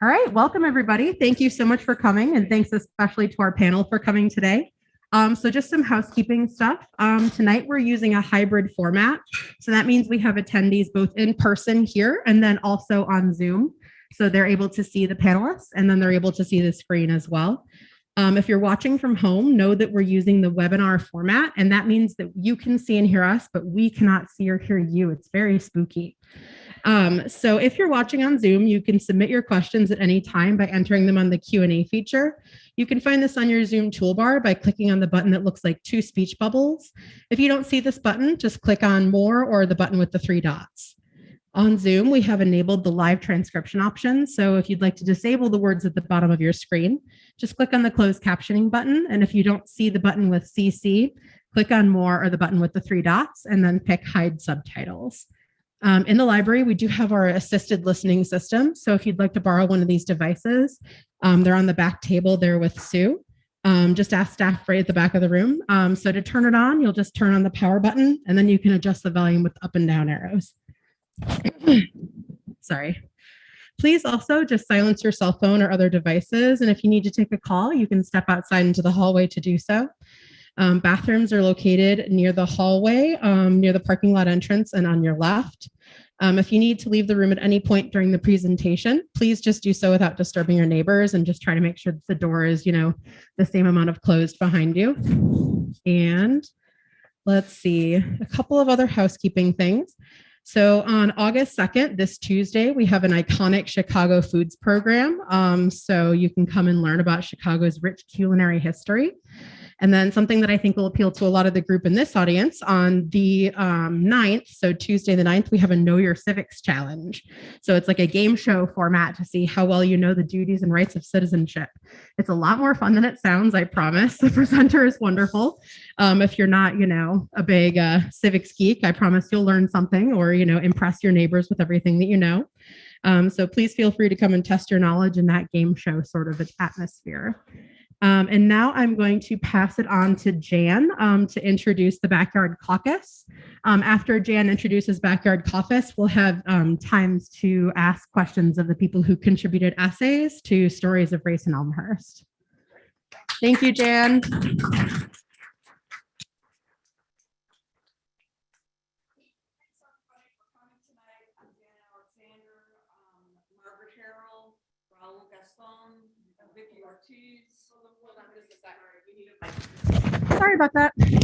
All right, welcome everybody. Thank you so much for coming, and thanks especially to our panel for coming today. So just some housekeeping stuff. Tonight we're using a hybrid format. So that means we have attendees both in person here and then also on Zoom. So they're able to see the panelists and then they're able to see the screen as well. If you're watching from home, know that we're using the webinar format, and that means that you can see and hear us, but we cannot see or hear you. It's very spooky. So if you're watching on Zoom, you can submit your questions at any time by entering them on the Q&A feature. You can find this on your Zoom toolbar by clicking on the button that looks like two speech bubbles. If you don't see this button, just click on more or the button with the three dots. On Zoom, we have enabled the live transcription option. So if you'd like to disable the words at the bottom of your screen, just click on the closed captioning button. And if you don't see the button with CC, click on more or the button with the three dots and then pick hide subtitles. In the library, we do have our assisted listening system. So if you'd like to borrow one of these devices, they're on the back table there with Sue. Just ask staff right at the back of the room. So to turn it on, you'll just turn on the power button and then you can adjust the volume with up and down arrows. Sorry. Please also just silence your cell phone or other devices. And if you need to take a call, you can step outside into the hallway to do so. Bathrooms are located near the hallway, near the parking lot entrance and on your left. If you need to leave the room at any point during the presentation, please just do so without disturbing your neighbors and just try to make sure that the door is, the same amount of closed behind you. And let's see, a couple of other housekeeping things. So on August 2nd, this Tuesday, we have an iconic Chicago foods program. So you can come and learn about Chicago's rich culinary history. And then something that I think will appeal to a lot of the group in this audience, on the 9th, so Tuesday the 9th, we have a Know Your Civics Challenge. So it's like a game show format to see how well you know the duties and rights of citizenship. It's a lot more fun than it sounds, I promise. The presenter is wonderful. If you're not, a big civics geek, I promise you'll learn something or, impress your neighbors with everything that you know. So please feel free to come and test your knowledge in that game show sort of atmosphere. And now I'm going to pass it on to Jan to introduce the Backyard Caucus. After Jan introduces Backyard Caucus, we'll have times to ask questions of the people who contributed essays to Stories of Race in Elmhurst. Thank you, Jan. Raul Gaston, Vicki Ortiz. Sorry about that. Am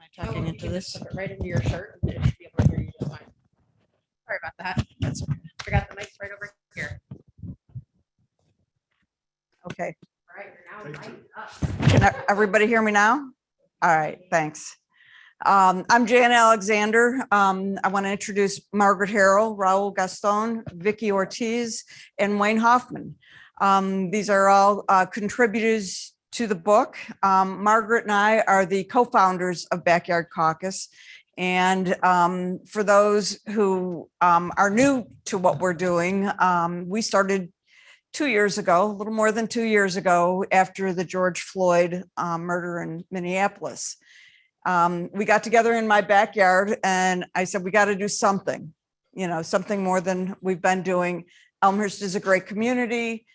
I talking into this? Put it right into your shirt and it should be able to hear you just fine. Sorry about that. That's okay. Forgot the mic's right over here. Okay. All right, you're now mic'd up. Can everybody hear me now? All right, thanks. I'm Jan Alexander. I want to introduce Margaret Harrell, Raul Gaston, Vicki Ortiz, and Wayne Hoffman. These are all contributors to the book. Margaret and I are the co-founders of Backyard Caucus. And for those who are new to what we're doing, we started 2 years ago, a little more than 2 years ago, after the George Floyd murder in Minneapolis. We got together in my backyard and I said, we got to do something, something more than we've been doing. Elmhurst is a great community,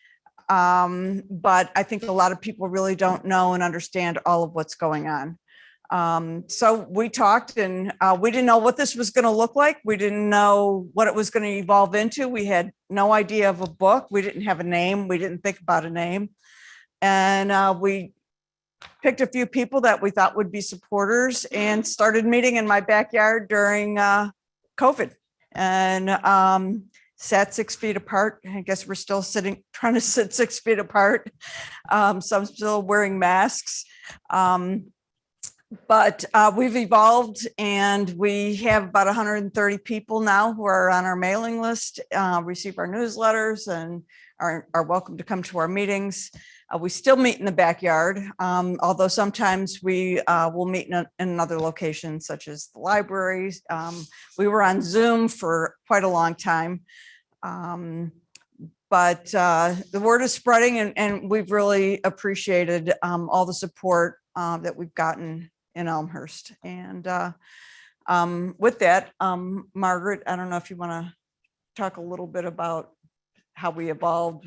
but I think a lot of people really don't know and understand all of what's going on. So we talked and we didn't know what this was going to look like. We didn't know what it was going to evolve into. We had no idea of a book. We didn't have a name. We didn't think about a name. And we picked a few people that we thought would be supporters and started meeting in my backyard during COVID and sat 6 feet apart. I guess we're still trying to sit 6 feet apart. Some still wearing masks. But we've evolved and we have about 130 people now who are on our mailing list, receive our newsletters and are welcome to come to our meetings. We still meet in the backyard, although sometimes we will meet in another location, such as the libraries. We were on Zoom for quite a long time, but the word is spreading and we've really appreciated all the support that we've gotten in Elmhurst. And With that, Margaret, I don't know if you want to talk a little bit about how we evolved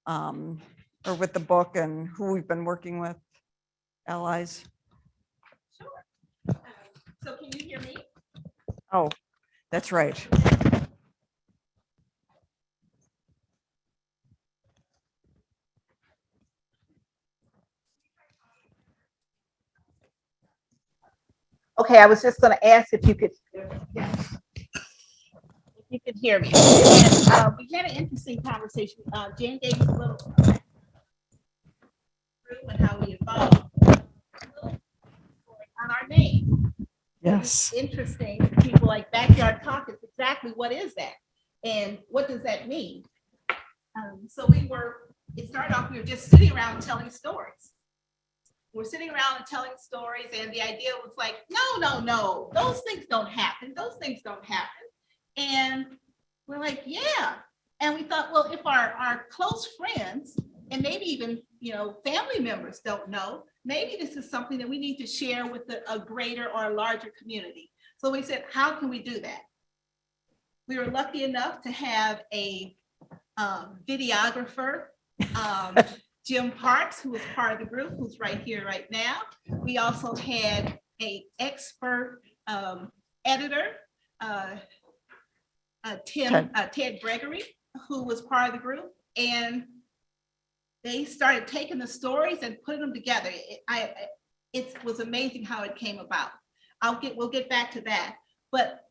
or with the book and who we've been working with, allies. Sure. So can you hear me? Oh, that's right. Okay, I was just going to ask if you could hear me. And, we had an interesting conversation. Jan gave us a little through and how we evolved on our name. Yes. It's interesting. People like Backyard Caucus. Exactly what is that, and what does that mean? So it started off. We were just sitting around telling stories. We're sitting around and telling stories, and the idea was like, no, those things don't happen. Those things don't happen. And we're like, yeah. And we thought, well, if our close friends and maybe even, family members don't know, maybe this is something that we need to share with a greater or a larger community. So we said, how can we do that? We were lucky enough to have a videographer, Jim Parks, who was part of the group, who's right here right now. We also had an expert editor, Ted Gregory, who was part of the group, and they started taking the stories and putting them together. It was amazing how it came about. We'll get back to that. But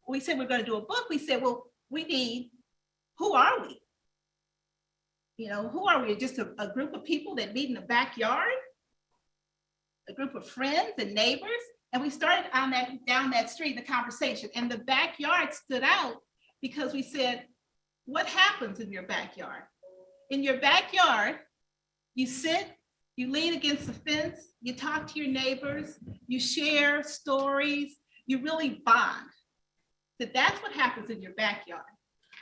we said we're going to do a book. We said, well, who are we? Who are we? Just a group of people that meet in the backyard, a group of friends and neighbors. And we started down that street, the conversation, and the backyard stood out because we said, what happens in your backyard? In your backyard, you sit, you lean against the fence, you talk to your neighbors, you share stories, you really bond. So that's what happens in your backyard.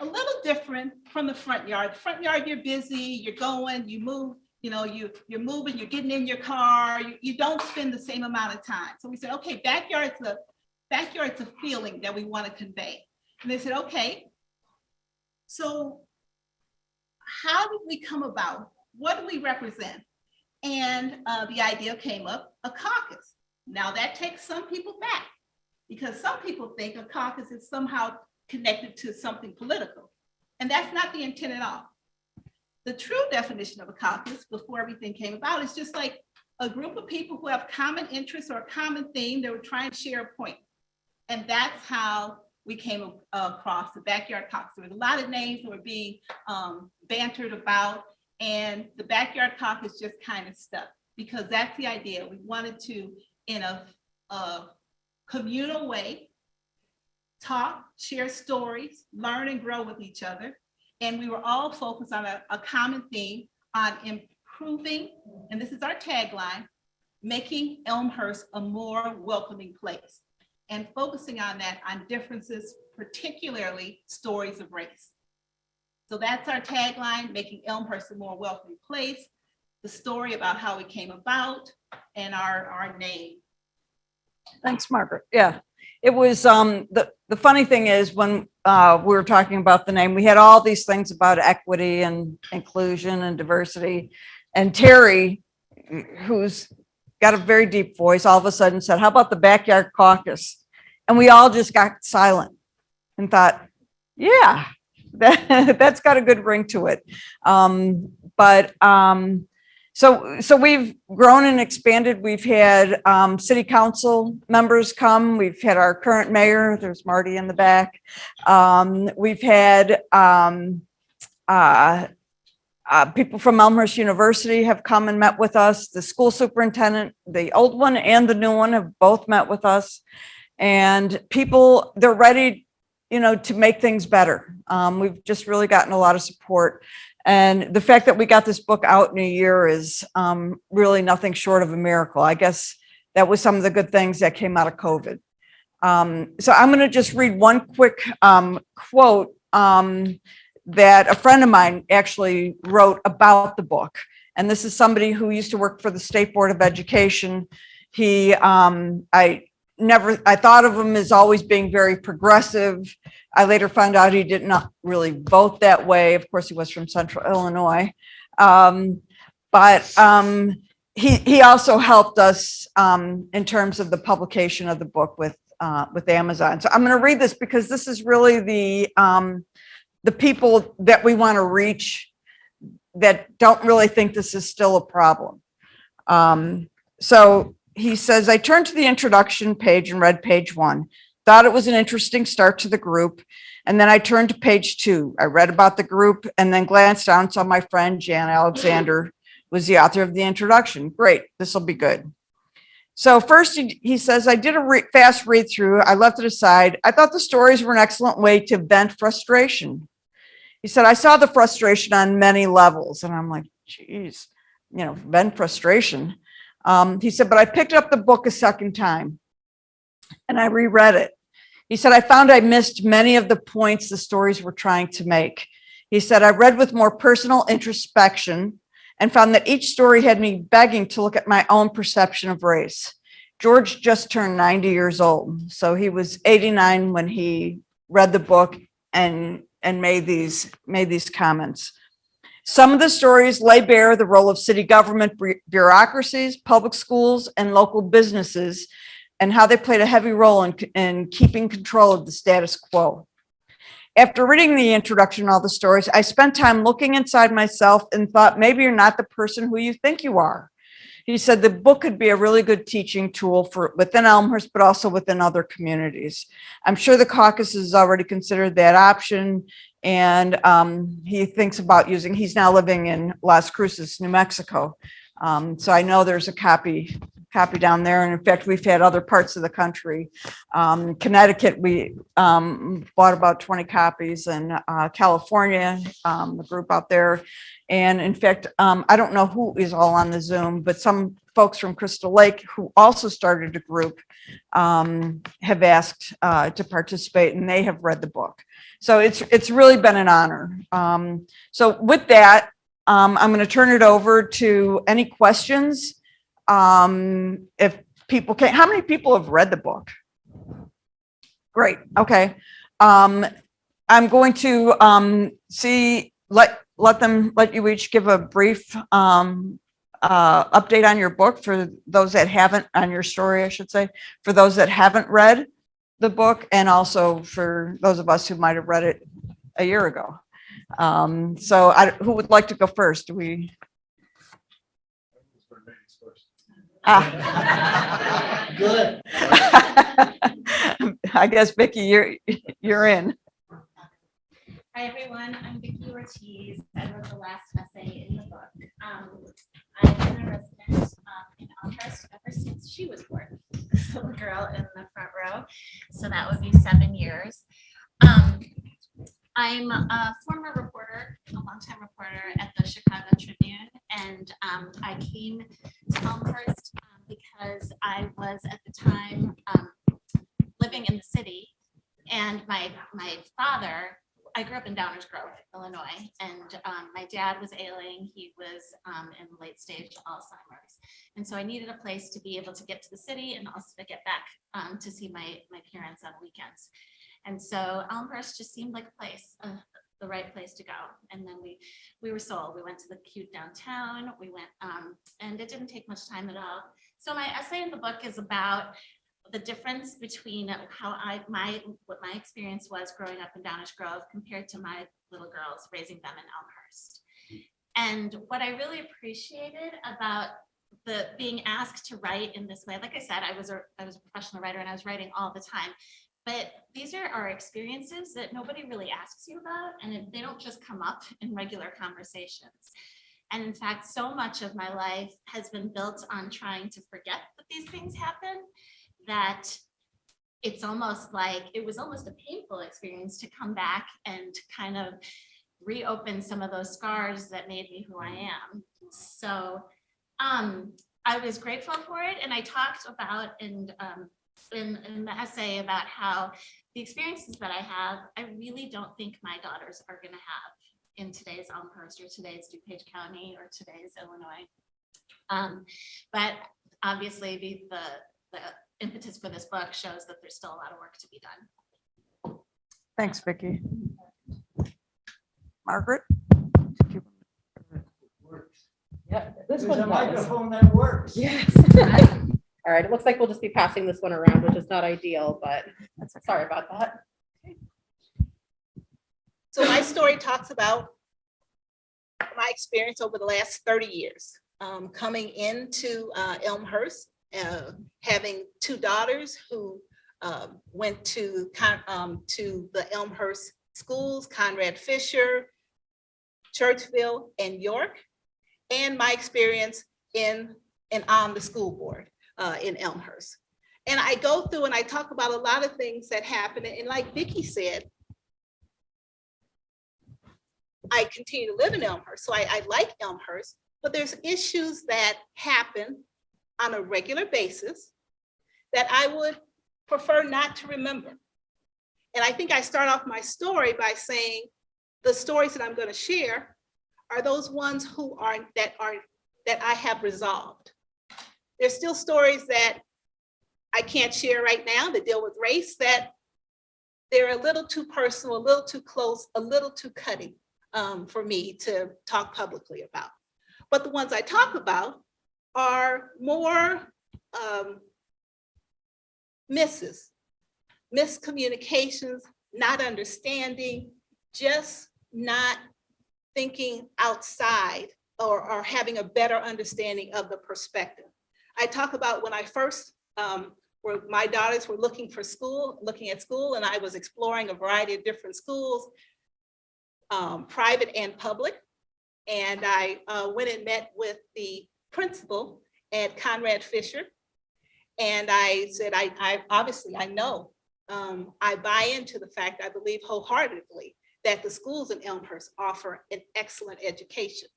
A little different from the front yard. The front yard, you're busy, you're going, you move, you're moving, you're getting in your car, you don't spend the same amount of time. So we said, okay, backyard's a feeling that we want to convey. And they said, okay, so how did we come about? What do we represent? And the idea came up, a caucus. Now that takes some people back because some people think a caucus is somehow connected to something political. And that's not the intent at all. The true definition of a caucus before everything came about is just like a group of people who have common interests or a common theme that were trying to share a point. And that's how we came across the Backyard Caucus. There was a lot of names that were being bantered about, and the Backyard Caucus just kind of stuck because that's the idea. We wanted to, in a communal way, talk, share stories, learn and grow with each other. And we were all focused on a common theme on improving, and this is our tagline, making Elmhurst a more welcoming place. And focusing on that, on differences, particularly stories of race. So that's our tagline, making Elmhurst a more welcoming place, the story about how we came about, and our name. Thanks, Margaret. Yeah, it was, the funny thing is when we were talking about the name, we had all these things about equity and inclusion and diversity. And Terry, who's got a very deep voice, all of a sudden said, how about the Backyard Caucus? And we all just got silent and thought, yeah, that's got a good ring to it. So we've grown and expanded. We've had city council members come. We've had our current mayor, there's Marty in the back. We've had people from Elmhurst University have come and met with us. The school superintendent, the old one and the new one, have both met with us. And people, they're ready, to make things better. We've just really gotten a lot of support. And the fact that we got this book out in a year is really nothing short of a miracle. I guess that was some of the good things that came out of COVID. So I'm going to just read one quick quote that a friend of mine actually wrote about the book. And this is somebody who used to work for the State Board of Education. I thought of him as always being very progressive. I later found out he did not really vote that way. Of course, he was from Central Illinois. But he also helped us in terms of the publication of the book with Amazon. So I'm going to read this because this is really the people that we want to reach that don't really think this is still a problem. So he says, I turned to the introduction page and read page 1. Thought it was an interesting start to the group. And then I turned to page 2. I read about the group and then glanced down and saw my friend Jan Alexander was the author of the introduction. Great, this will be good. So first he says, I did a fast read through. I left it aside. I thought the stories were an excellent way to vent frustration. He said, I saw the frustration on many levels. And I'm like, geez, vent frustration. He said, but I picked up the book a second time and I reread it. He said, I found I missed many of the points the stories were trying to make. He said, I read with more personal introspection and found that each story had me begging to look at my own perception of race. George just turned 90 years old. So he was 89 when he read the book and made these comments. Some of the stories lay bare the role of city government bureaucracies, public schools, and local businesses, and how they played a heavy role in keeping control of the status quo. After reading the introduction and all the stories, I spent time looking inside myself and thought, maybe you're not the person who you think you are. He said the book could be a really good teaching tool for within Elmhurst, but also within other communities. I'm sure the caucus has already considered that option. And he thinks about he's now living in Las Cruces, New Mexico. So I know there's a copy down there. And in fact, we've had other parts of the country. Connecticut, we bought about 20 copies, and California, the group out there. And in fact, I don't know who is all on the Zoom, but some folks from Crystal Lake who also started a group have asked to participate, and they have read the book. So it's really been an honor. So with that, I'm going to turn it over to any questions. If people can, how many people have read the book? Great. Okay. I'm going to let you each give a brief update on your book for those that haven't, on your story, I should say, for those that haven't read the book, and also for those of us who might have read it a year ago. So who would like to go first? Do we? Good. I guess Vicki, you're in. Hi everyone, I'm Vicki Ortiz. I wrote the last essay in the book. I've been a resident in Elmhurst ever since she was born, this little girl in the front row. So that would be 7 years. I'm a former reporter, a longtime reporter at the Chicago Tribune, and I came to Elmhurst because I was at the time living in the city, and my father, I grew up in Downers Grove, Illinois, and my dad was ailing. He was in late stage Alzheimer's. And so I needed a place to be able to get to the city and also to get back to see my parents on weekends. And so Elmhurst just seemed like a place, the right place to go. And then we were sold. We went to the cute downtown. We went, and it didn't take much time at all. So my essay in the book is about the difference between how what my experience was growing up in Downers Grove compared to my little girls, raising them in Elmhurst. And what I really appreciated about the being asked to write in this way, like I said, I was a professional writer and I was writing all the time. But these are our experiences that nobody really asks you about, and they don't just come up in regular conversations. And in fact, so much of my life has been built on trying to forget that these things happen, that it's almost like, it was almost a painful experience to come back and kind of reopen some of those scars that made me who I am. So I was grateful for it. And I talked about in the essay about how the experiences that I have, I really don't think my daughters are going to have in today's Elmhurst or today's DuPage County or today's Illinois. But obviously the impetus for this book shows that there's still a lot of work to be done. Thanks, Vicki. Margaret? Yeah, this There's one a does. microphone that works. Yes. All right, it looks like we'll just be passing this one around, which is not ideal, but sorry about that. So my story talks about my experience over the last 30 years, coming into Elmhurst, having two daughters who went to the Elmhurst schools, Conrad Fisher, Churchville, and York, and my experience in and on the school board in Elmhurst. And I go through and I talk about a lot of things that happen. And like Vicki said, I continue to live in Elmhurst, so I like Elmhurst, but there's issues that happen on a regular basis that I would prefer not to remember. And I think I start off my story by saying the stories that I'm going to share are those ones that I have resolved. There's still stories that I can't share right now that deal with race, that they're a little too personal, a little too close, a little too cutting for me to talk publicly about. But the ones I talk about are more miscommunications, not understanding, just not thinking outside or having a better understanding of the perspective. I talk about when I first, where my daughters were looking at school, and I was exploring a variety of different schools, private and public. And I went and met with the principal at Conrad Fisher. And I said, I obviously, I know, I buy into the fact, I believe wholeheartedly that the schools in Elmhurst offer an excellent education.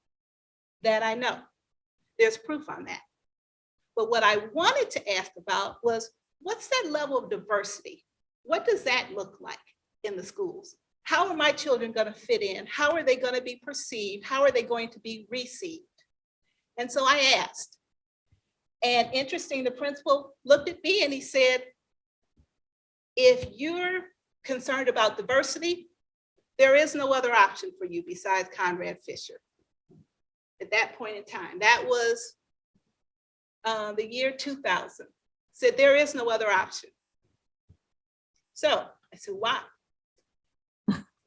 That I know. There's proof on that. But what I wanted to ask about was, what's that level of diversity? What does that look like in the schools? How are my children going to fit in? How are they going to be perceived? How are they going to be received? And so I asked. And interesting, the principal looked at me and he said, if you're concerned about diversity, there is no other option for you besides Conrad Fisher. At that point in time, that was the year 2000, said there is no other option. So I said, wow.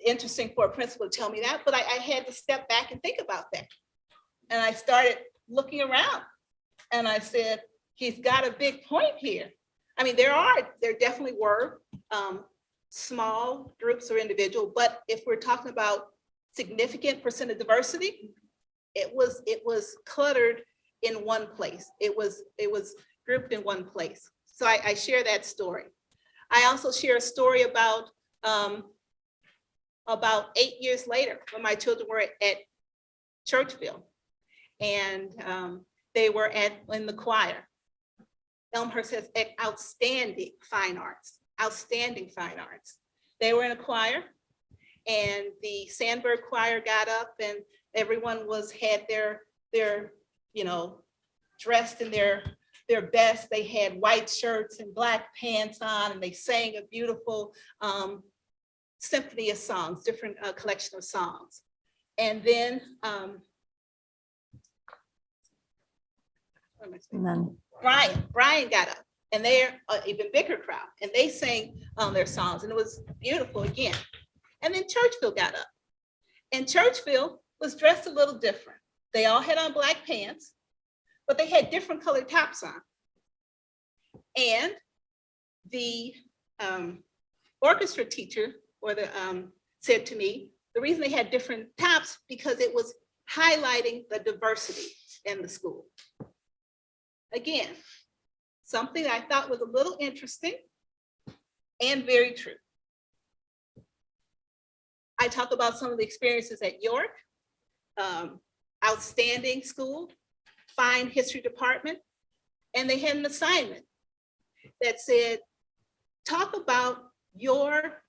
Interesting for a principal to tell me that, but I had to step back and think about that. And I started looking around and I said, he's got a big point here. I mean, there definitely were small groups or individual, but if we're talking about significant percent of diversity, it was cluttered in one place. It was grouped in one place. So I share that story. I also share a story about 8 years later when my children were at Churchville and they were in the choir. Elmhurst has outstanding fine arts. They were in a choir and the Sandberg choir got up and everyone had their dressed in their best. They had white shirts and black pants on and they sang a beautiful symphony of songs, different collection of songs. And then Brian got up and they're even bigger crowd and they sang their songs and it was beautiful again. And then Churchville got up and Churchville was dressed a little different. They all had on black pants, but they had different colored tops on. And the orchestra teacher said to me, the reason they had different tops because it was highlighting the diversity in the school. Again, something I thought was a little interesting and very true. I talk about some of the experiences at York, outstanding school, fine history department, and they had an assignment that said, talk about your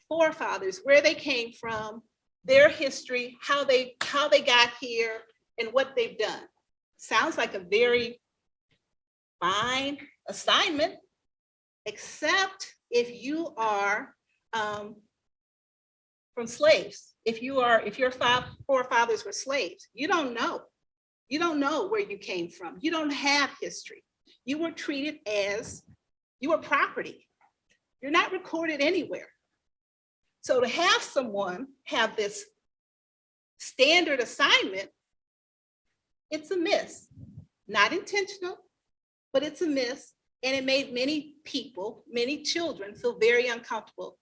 forefathers, where they came from, their history, how they got here, and what they've done. Sounds like a very fine assignment, except if you are from slaves. If your forefathers were slaves, you don't know. You don't know where you came from. You don't have history. You were treated as you were property. You're not recorded anywhere. So to have someone have this standard assignment, it's a miss. Not intentional, but it's a miss. And it made many people, many children feel very uncomfortable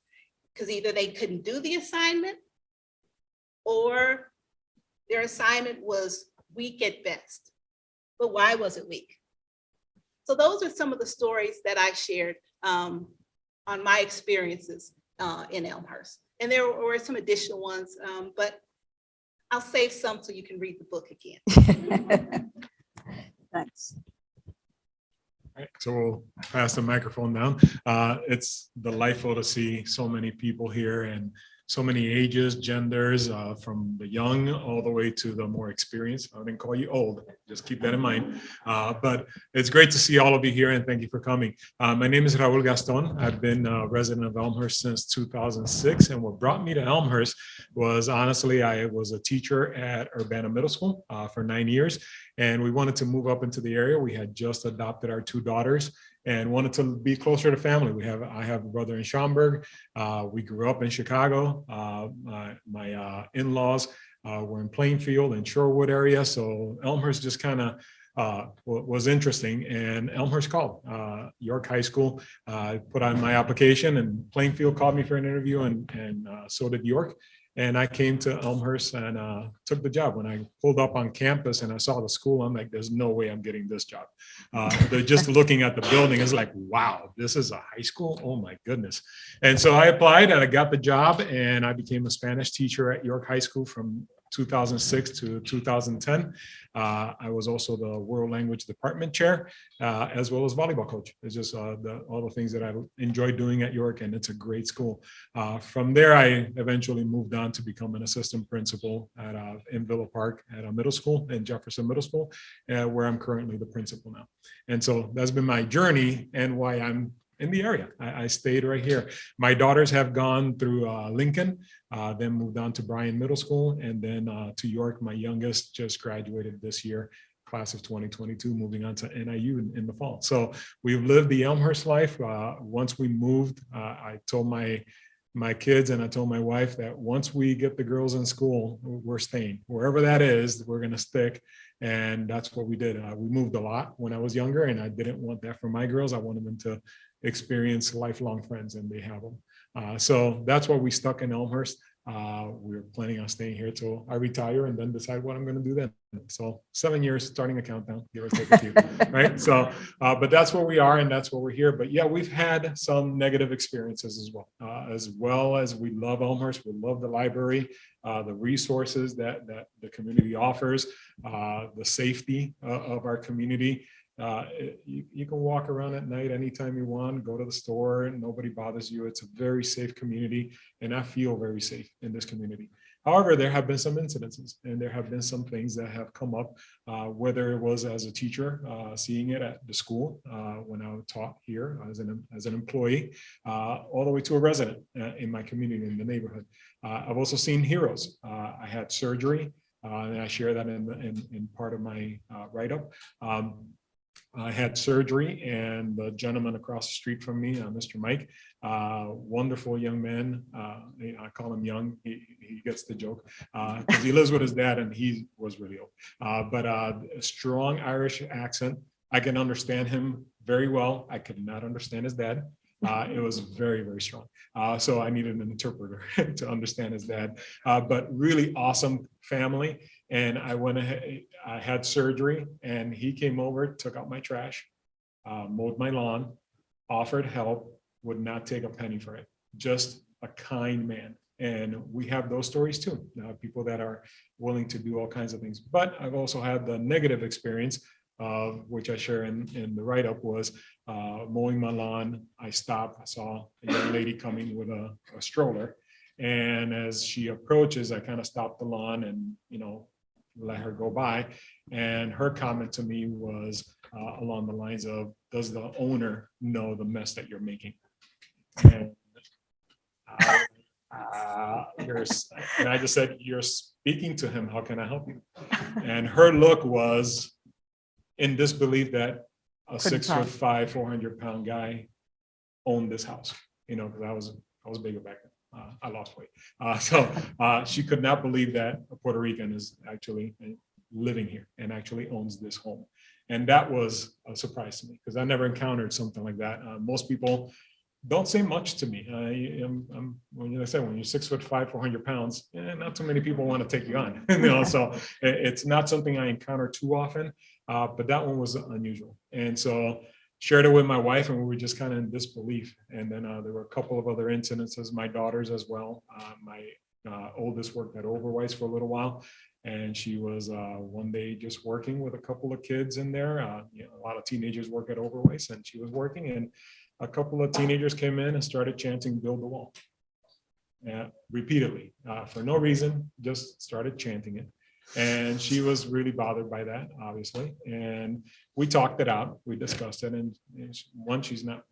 because either they couldn't do the assignment or their assignment was weak at best. But why was it weak? So those are some of the stories that I shared on my experiences in Elmhurst. And there were some additional ones, but I'll save some so you can read the book again. Thanks. All right, so we'll pass the microphone down. It's delightful to see so many people here and so many ages, genders, from the young all the way to the more experienced. I didn't call you old, just keep that in mind. But it's great to see all of you here and thank you for coming. My name is Raul Gaston. I've been a resident of Elmhurst since 2006. And what brought me to Elmhurst was honestly, I was a teacher at Urbana Middle School for 9 years. And we wanted to move up into the area. We had just adopted our 2 daughters and wanted to be closer to family. I have a brother in Schaumburg. We grew up in Chicago. My in-laws were in Plainfield and Shorewood area. So Elmhurst just kind of was interesting. And Elmhurst called York High School, put on my application, and Plainfield called me for an interview, and so did York. And I came to Elmhurst and took the job. When I pulled up on campus and I saw the school, I'm like, there's no way I'm getting this job. They're just looking at the building is like, wow, this is a high school? Oh my goodness. And so I applied and I got the job, and I became a Spanish teacher at York High School from 2006 to 2010. I was also the World Language Department chair, as well as volleyball coach. It's just all the things that I enjoyed doing at York, and it's a great school. From there, I eventually moved on to become an assistant principal in Villa Park at a middle school, in Jefferson Middle School, where I'm currently the principal now. And so that's been my journey and why I'm in the area. I stayed right here. My daughters have gone through Lincoln, then moved on to Bryan Middle School, and then to York. My youngest just graduated this year, class of 2022, moving on to NIU in the fall. So we've lived the Elmhurst life. Once we moved, I told my kids and I told my wife that once we get the girls in school, we're staying. Wherever that is, we're going to stick. And that's what we did. We moved a lot when I was younger, and I didn't want that for my girls. I wanted them to experience lifelong friends, and they have them. So that's why we stuck in Elmhurst. We're planning on staying here till I retire and then decide what I'm going to do then. So 7 years, starting a countdown, give or take a few, right? So, but that's where we are and that's where we're here. But yeah, we've had some negative experiences as well as we love Elmhurst. We love the library, the resources that the community offers, the safety of our community. You can walk around at night anytime you want, go to the store, and nobody bothers you. It's a very safe community, and I feel very safe in this community. However, there have been some incidences, and there have been some things that have come up, whether it was as a teacher, seeing it at the school when I taught here as an employee, all the way to a resident in my community, in the neighborhood. I've also seen heroes. I had surgery, and I share that in part of my write-up. I had surgery, and the gentleman across the street from me, Mr. Mike, wonderful young man. I call him young. He gets the joke because he lives with his dad, and he was really old. But a strong Irish accent. I can understand him very well. I could not understand his dad. It was very, very strong. So I needed an interpreter to understand his dad. But really awesome family. And I went ahead, I had surgery, and he came over, took out my trash, mowed my lawn, offered help, would not take a penny for it. Just a kind man. And we have those stories too. People that are willing to do all kinds of things. But I've also had the negative experience, which I share in the write-up, was mowing my lawn. I stopped, I saw a young lady coming with a stroller. And as she approaches, I kind of stopped the lawn and, let her go by. And her comment to me was along the lines of, does the owner know the mess that you're making? And and I just said, you're speaking to him. How can I help you? And her look was in disbelief that a Couldn't 6'5", 400-pound guy owned this house. You know, because I was bigger back then. I lost weight. So she could not believe that a Puerto Rican is actually living here and actually owns this home. And that was a surprise to me because I never encountered something like that. Most people don't say much to me. When I say when you're 6'5", 400 pounds, not too many people want to take you on. You know, so it's not something I encounter too often. But that one was unusual. And so shared it with my wife, and we were just kind of in disbelief. And then there were a couple of other incidences, my daughters as well. My oldest worked at Overweiss for a little while, and she was one day just working with a couple of kids in there. You know, a lot of teenagers work at Overweiss, and she was working, and a couple of teenagers came in and started chanting "Build the Wall," repeatedly for no reason, just started chanting it. And she was really bothered by that, obviously. And we talked it out. We discussed it. And one, she's not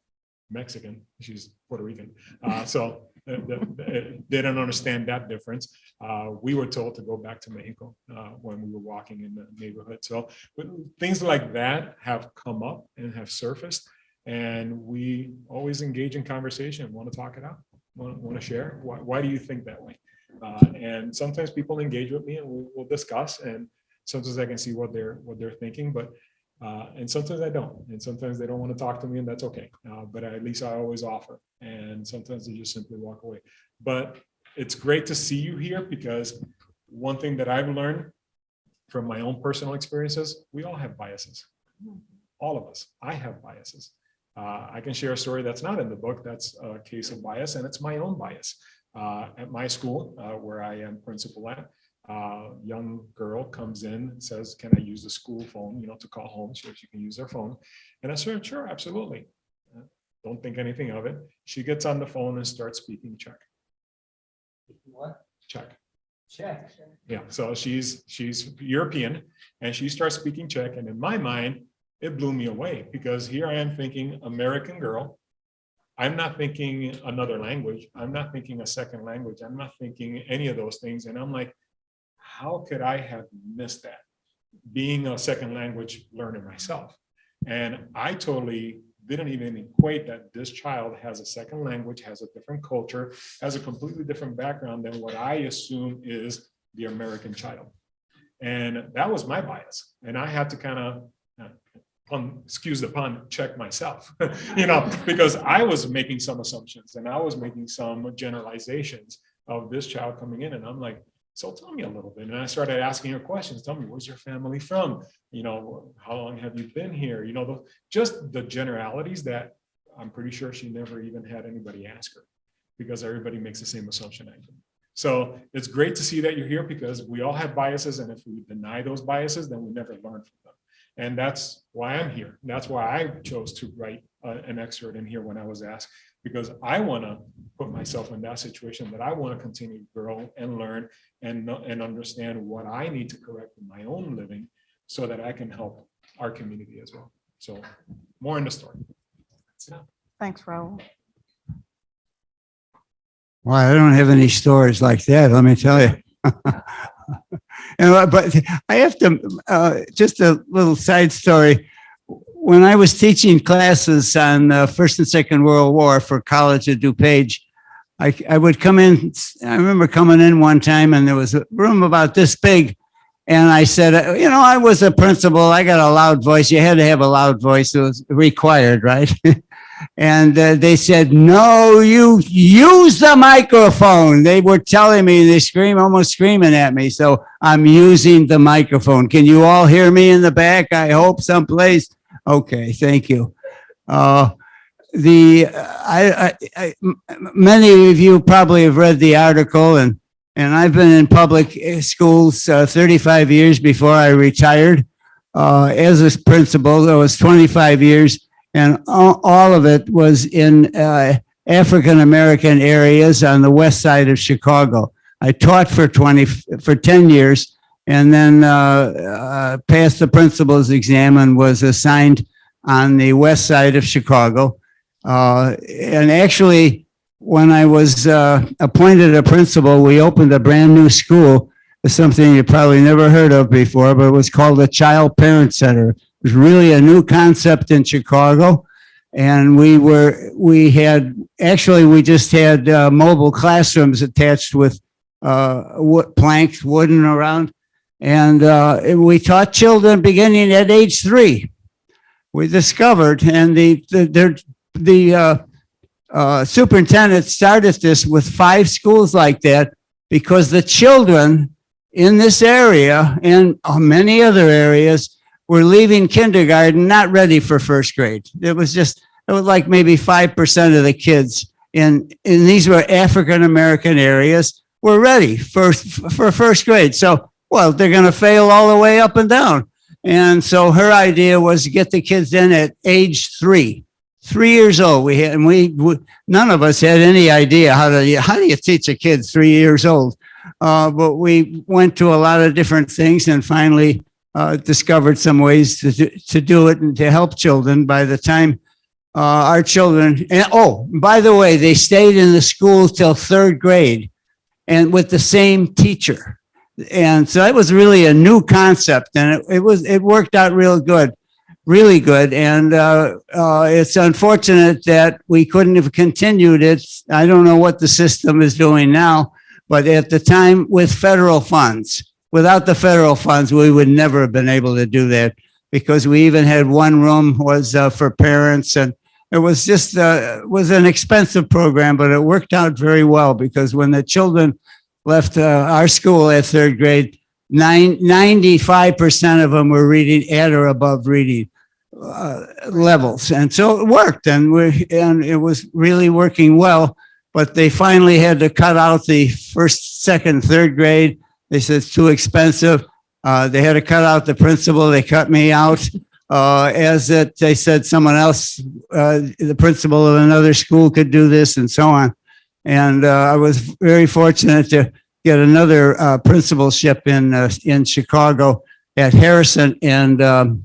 Mexican, she's Puerto Rican. So they don't understand that difference. We were told to go back to Mexico when we were walking in the neighborhood. So things like that have come up and have surfaced. And we always engage in conversation, want to talk it out, want to share. Why do you think that way? And sometimes people engage with me and we'll discuss, and sometimes I can see what they're thinking, but and sometimes I don't, and sometimes they don't want to talk to me, and that's okay. But at least I always offer, and sometimes they just simply walk away. But it's great to see you here, because one thing that I've learned from my own personal experiences, we all have biases. All of us. I have biases. I can share a story that's not in the book. That's a case of bias, and it's my own bias. At my school, where I am principal at, young girl comes in, says, "Can I use the school phone, to call home so she can use her phone?" And I said, "Sure, absolutely." Don't think anything of it. She gets on the phone and starts speaking Czech. What? Czech. Check. Yeah, so she's European, and she starts speaking Czech, and in my mind, it blew me away, because here I am thinking American girl. I'm not thinking another language. I'm not thinking a second language. I'm not thinking any of those things. And I'm like, how could I have missed that, being a second language learner myself? And I totally didn't even equate that this child has a second language, has a different culture, has a completely different background than what I assume is the American child. And that was my bias. And I had to kind of, excuse the pun, check myself, because I was making some assumptions and I was making some generalizations of this child coming in. And I'm like, so tell me a little bit. And I started asking her questions. Tell me, where's your family from? How long have you been here? Just the generalities that I'm pretty sure she never even had anybody ask her, because everybody makes the same assumption I do. So it's great to see that you're here, because we all have biases. And if we deny those biases, then we never learn from them. And that's why I'm here. That's why I chose to write an excerpt in here when I was asked, because I want to put myself in that situation, that I want to continue to grow and learn and understand what I need to correct in my own living, so that I can help our community as well. So more in the story. Thanks, Raul. Well, I don't have any stories like that, let me tell you. But I have to, just a little side story. When I was teaching classes on First and Second World War for College at DuPage, I would come in. I remember coming in one time, and there was a room about this big. And I said, I was a principal. I got a loud voice. You had to have a loud voice. It was required, right? And they said, "No, you use the microphone." They were telling me, they almost screaming at me. So I'm using the microphone. Can you all hear me in the back? I hope someplace. Okay, thank you. Many of you probably have read the article, and I've been in public schools 35 years before I retired. As a principal, that was 25 years. And all of it was in African-American areas on the west side of Chicago. I taught for 10 years and then passed the principal's exam and was assigned on the west side of Chicago. And actually, when I was appointed a principal, we opened a brand new school. It's something you probably never heard of before, but it was called the Child Parent Center. It was really a new concept in Chicago. And we just had mobile classrooms attached with planks, wooden around. And we taught children beginning at age 3. We discovered, and the superintendent started this with 5 schools like that, because the children in this area and many other areas were leaving kindergarten not ready for first grade. It was like maybe 5% of the kids in these were African-American areas were ready for first grade. So, well, they're going to fail all the way up and down. And so her idea was to get the kids in at age 3 years old. None of us had any idea how do you teach a kid 3 years old? But we went to a lot of different things and finally discovered some ways to do it and to help children. By the time our children, by the way, they stayed in the school till 3rd grade and with the same teacher. And so that was really a new concept, and it worked out really good. And it's unfortunate that we couldn't have continued it. I don't know what the system is doing now, but at the time with federal funds, without the federal funds, we would never have been able to do that, because we even had one room was for parents, and it was just was an expensive program, but it worked out very well, because when the children left our school at 3rd grade, 95% of them were reading at or above reading levels. And so it worked, and it was really working well, but they finally had to cut out the 1st, 2nd, 3rd grade. They said it's too expensive. They had to cut out the principal. They cut me out. They said someone else, the principal of another school could do this, and so on. And I was very fortunate to get another principalship in Chicago at Harrison and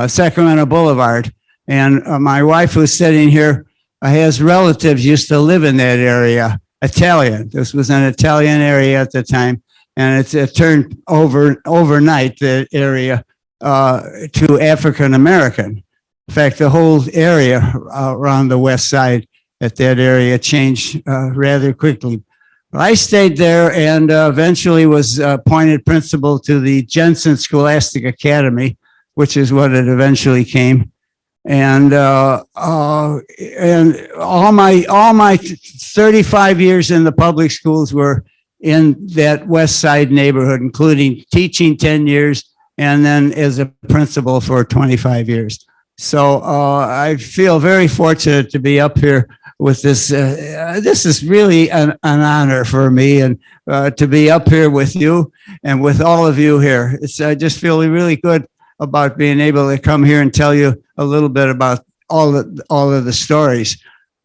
Sacramento Boulevard. And my wife, who's sitting here, has relatives used to live in that area, Italian. This was an Italian area at the time, and it turned overnight, the area, to African American. In fact, the whole area around the west side at that area changed rather quickly. I stayed there and eventually was appointed principal to the Jensen Scholastic Academy, which is what it eventually came. And all my 35 years in the public schools were in that west side neighborhood, including teaching 10 years and then as a principal for 25 years. So I feel very fortunate to be up here with this. This is really an honor for me, and to be up here with you and with all of you here. I just feel really good about being able to come here and tell you a little bit about all of the stories.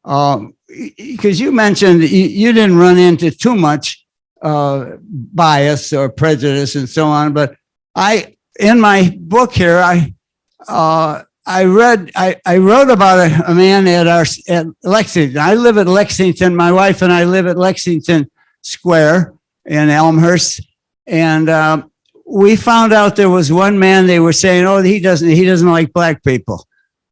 Because you mentioned you didn't run into too much bias or prejudice and so on, but in my book here, I wrote about a man at Lexington. I live at Lexington. My wife and I live at Lexington Square in Elmhurst, and we found out there was one man. They were saying, "Oh, he doesn't like black people.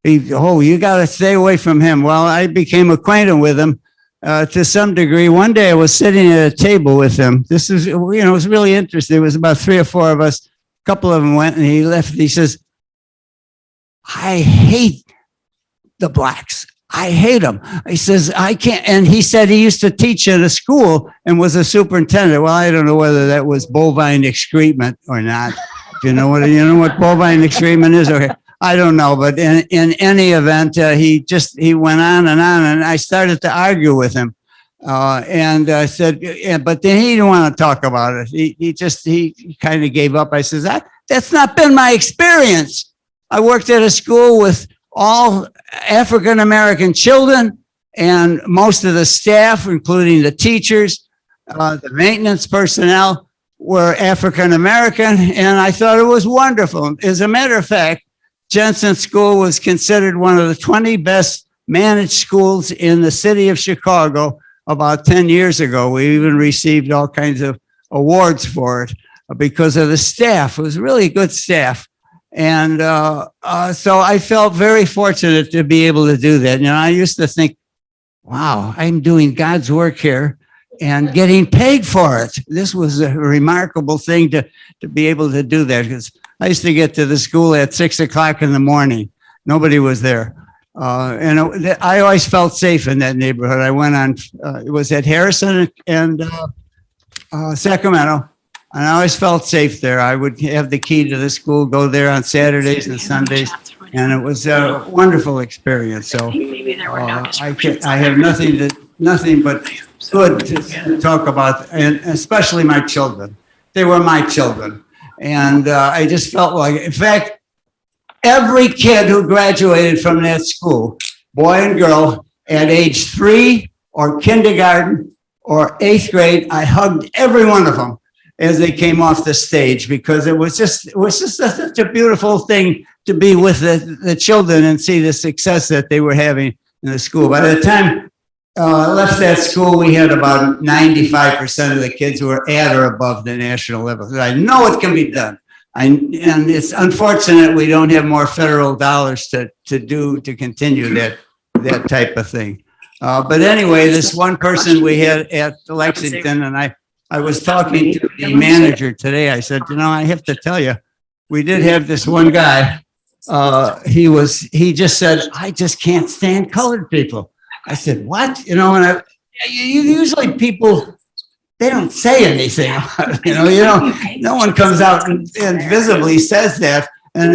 You got to stay away from him." Well, I became acquainted with him to some degree. One day, I was sitting at a table with him. This is, it was really interesting. It was about 3 or 4 of us. A couple of them went, and he left. He says, "I hate the blacks. I hate them." He says, "I can't." And he said he used to teach at a school and was a superintendent. Well, I don't know whether that was bovine excrement or not. Do you know what bovine excrement is? Okay. I don't know. But in any event, he went on, and I started to argue with him. And I said, yeah, but then he didn't want to talk about it. He kind of gave up. I says, that's not been my experience. I worked at a school with all African-American children, and most of the staff, including the teachers, the maintenance personnel, were African American, and I thought it was wonderful. As a matter of fact, Jensen School was considered one of the 20 best managed schools in the city of Chicago about 10 years ago. We even received all kinds of awards for it because of the staff. It was really good staff. And so I felt very fortunate to be able to do that. You know, I used to think, wow, I'm doing God's work here and getting paid for it. This was a remarkable thing to be able to do that, because I used to get to the school at 6 o'clock in the morning. Nobody was there. And I always felt safe in that neighborhood. I went on, it was at Harrison and Sacramento, and I always felt safe there. I would have the key to the school, go there on Saturdays and Sundays, and it was a wonderful experience. So I have nothing but good to talk about, and especially my children. They were my children. And I just felt like, in fact, every kid who graduated from that school, boy and girl, at age 3 or kindergarten or 8th grade, I hugged every one of them as they came off the stage, because it was just such a beautiful thing to be with the children and see the success that they were having in the school. By the time I left that school, we had about 95% of the kids who were at or above the national level. So I know it can be done. And it's unfortunate we don't have more federal dollars to continue that type of thing. But anyway, this one person we had at Lexington, and I was talking to the manager today. I said, you know, I have to tell you, we did have this one guy. He just said, I just can't stand colored people. I said, what? You know, and usually people, they don't say anything. No one comes out and visibly says that. And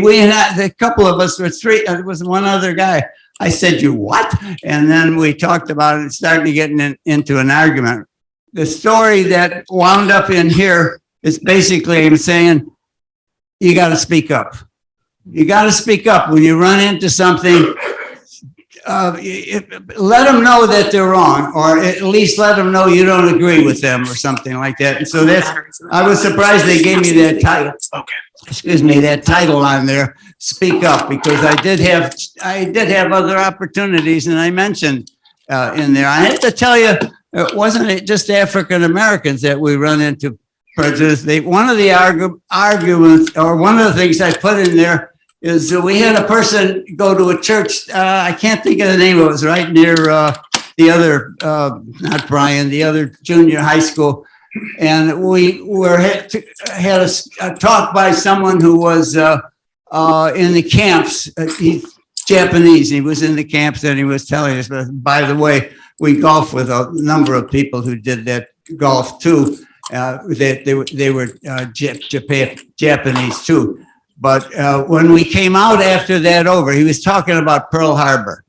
we had a couple of us, there was one other guy. I said, you what? And then we talked about it and started getting into an argument. The story that wound up in here is basically I'm saying, you got to speak up. You got to speak up when you run into something. Let them know that they're wrong, or at least let them know you don't agree with them or something like that. And so I was surprised they gave me that title. That title on there, Speak Up, because I did have other opportunities, and I mentioned in there. I have to tell you, it wasn't just African Americans that we run into prejudice. One of the arguments, or one of the things I put in there, is we had a person go to a church. I can't think of the name. It was right near the other, not Bryan, the other junior high school. And we had a talk by someone who was in the camps. He's Japanese. He was in the camps, and he was telling us, by the way, we golf with a number of people who did that golf too. They were Japanese too. But when we came out after that over, he was talking about Pearl Harbor.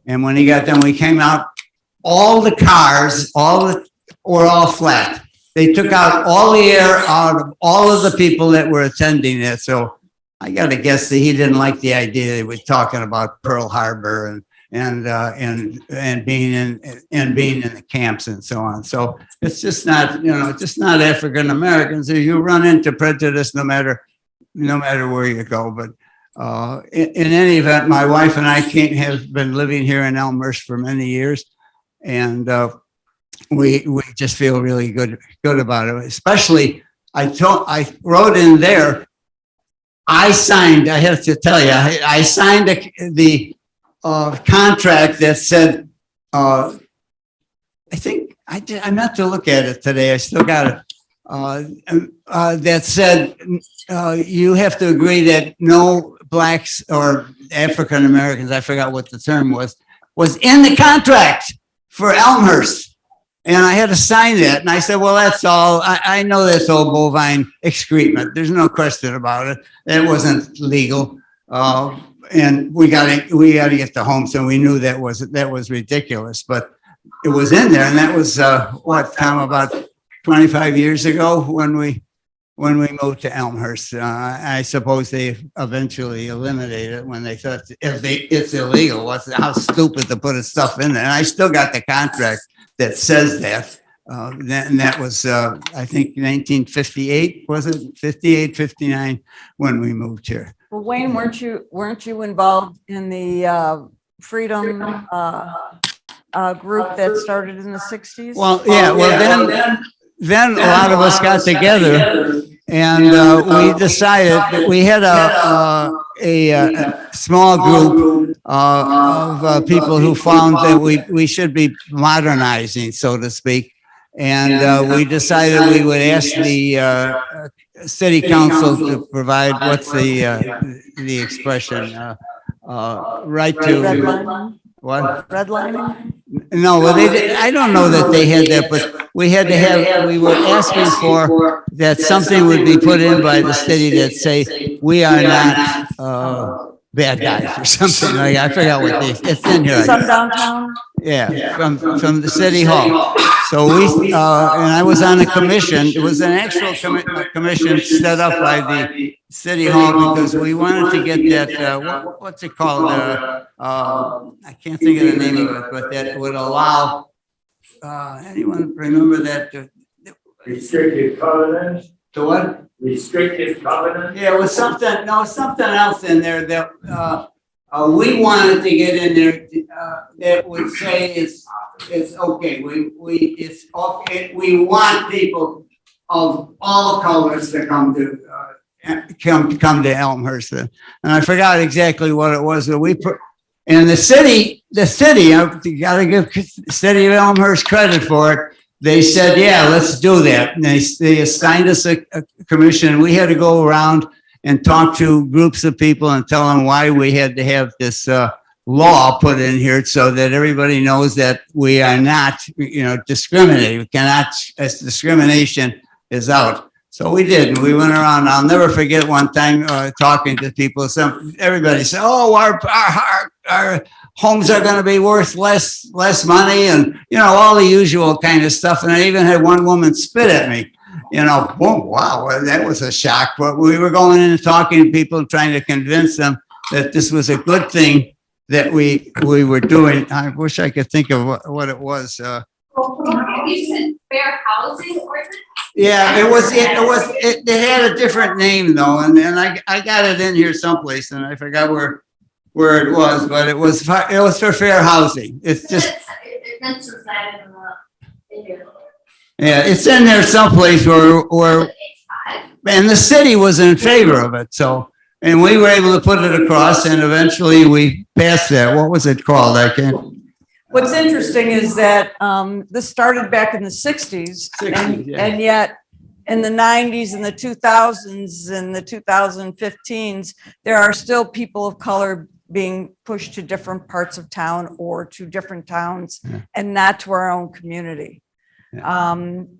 And when he got done, we came out, all the cars, were all flat. They took out all the air out of all of the people that were attending it. So I got to guess that he didn't like the idea that we're talking about Pearl Harbor and being in the camps and so on. So it's just not, just not African Americans. You run into prejudice no matter where you go. But in any event, my wife and I have been living here in Elmhurst for many years, and we just feel really good about it. Especially, I wrote in there, I have to tell you, I signed the contract that said, I think I meant to look at it today. I still got it. That said, you have to agree that no blacks or African Americans, I forgot what the term was in the contract for Elmhurst. And I had to sign that. And I said, well, that's all. I know that's all bovine excrement. There's no question about it. That wasn't legal. And we got to get to home. So we knew that was ridiculous, but it was in there. And that was Tom, about 25 years ago when we moved to Elmhurst. I suppose they eventually eliminated it when they thought it's illegal. How stupid to put stuff in there. And I still got the contract that says that. Then that was, I think 1958, was it? 58, 59, when we moved here. Well, Wayne, weren't you involved in the freedom group that started in the 60s? Well, yeah, then a lot of us got together and we decided that we had a small group of people who found that we should be modernizing, so to speak. And we decided we would ask the city council to provide, what's the expression, right to, Redlining? what? Redlining? No, well, they did, I don't know that they had that, but we had to have, we were asking for that something would be put in by the city that say, we are not bad guys or something like, I forgot what it's in here. Some downtown? Yeah, from the city hall. So we, and I was on a commission, it was an actual commission set up by the city hall because we wanted to get that, what's it called? I can't think of the name of it, but that would allow, anyone remember that? Restrictive covenants, To what? restrictive covenants. Yeah, it was something, no, something else in there that, we wanted to get in there, that would say it's okay, it's okay, we want people of all colors to come to Elmhurst. And I forgot exactly what it was that we put, and the city, you gotta give the city of Elmhurst credit for it. They said, yeah, let's do that. And they assigned us a commission, and we had to go around and talk to groups of people and tell them why we had to have this law put in here so that everybody knows that we are not, discriminating. We cannot, as discrimination is out. So we did, and we went around. I'll never forget one time talking to people. Everybody said, "Oh, our homes are going to be worth less money," and all the usual kind of stuff. And I even had one woman spit at me. Oh, wow, that was a shock. But we were going in and talking to people, trying to convince them that this was a good thing that we were doing. I wish I could think of what it was. You said fair housing ordinance? Yeah, it had a different name though, and I got it in here someplace, and I forgot where it was, but it was for fair housing. It's just. It mentions that in your. Yeah, it's in there someplace where, and the city was in favor of it, so, and we were able to put it across, and eventually we passed that. What was it called? I can't. What's interesting is that this started back in the 60s, and yet in the 90s and the 2000s and the 2015s, there are still people of color being pushed to different parts of town or to different towns and not to our own community.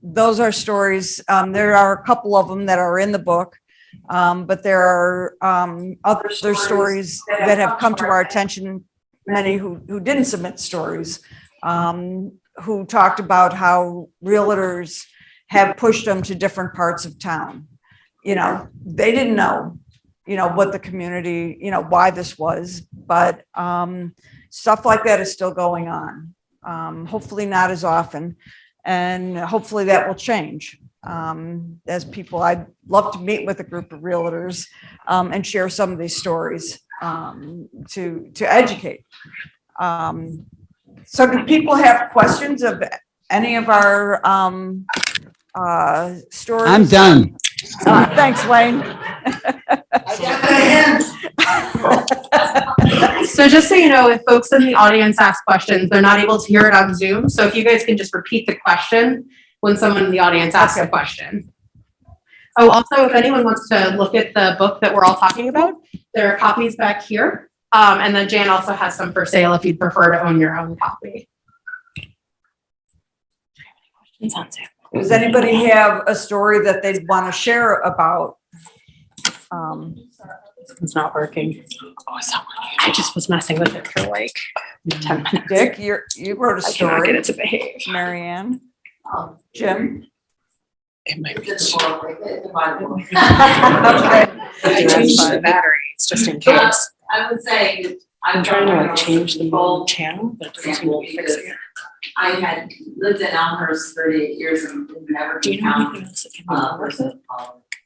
Those are stories. There are a couple of them that are in the book, but there are other stories that have come to our attention. Many who didn't submit stories, who talked about how realtors have pushed them to different parts of town. They didn't know, what the community, why this was, but stuff like that is still going on. Hopefully not as often. And hopefully that will change. As people, I'd love to meet with a group of realtors and share some of these stories to educate. So do people have questions of any of our stories? I'm done. Thanks, Wayne. So just so you know, if folks in the audience ask questions, they're not able to hear it on Zoom. So if you guys can just repeat the question when someone in the audience asks a question. Oh, also, if anyone wants to look at the book that we're all talking about, there are copies back here. And then Jan also has some for sale if you'd prefer to own your own copy. Does anybody have a story that they'd want to share about? It's not working. Oh, it's not working. I just was messing with it for like 10 minutes. Dick, you wrote a I cannot get story. it to behave. Marianne, Jim. It might be. Okay. I changed the batteries just in case. I would say I'm trying to like change the channel, but it doesn't seem to be fixing it. I had lived in Elmhurst 38 years and never Do you know anything else that can be done with it?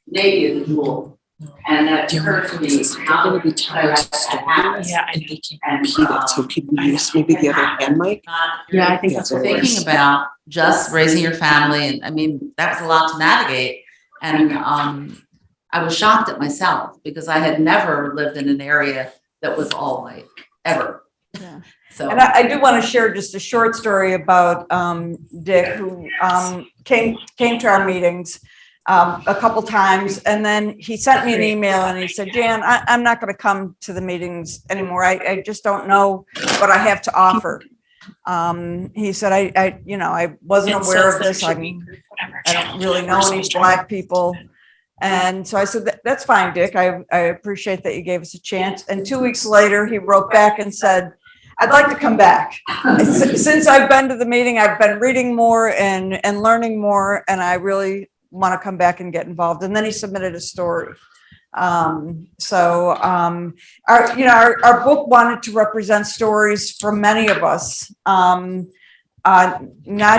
Navy is a tool. And that occurred to me how Gonna be telling a story. Yeah, and they can repeat it, so people use maybe the other hand mic. Yeah, I think that's what it Thinking is. about just raising your family, and I mean, that was a lot to navigate. And I was shocked at myself because I had never lived in an area that was all white, ever. Yeah. So. And I do want to share just a short story about Dick, who came to our meetings a couple times, and then he sent me an email and he said, Jan, I'm not going to come to the meetings anymore. I just don't know what I have to offer. He said, I wasn't aware of this. I don't really know any Black people. And so I said, that's fine, Dick. I appreciate that you gave us a chance. And 2 weeks later, he wrote back and said, I'd like to come back. Since I've been to the meeting, I've been reading more and learning more, and I really want to come back and get involved. And then he submitted a story. Our book wanted to represent stories from many of us, not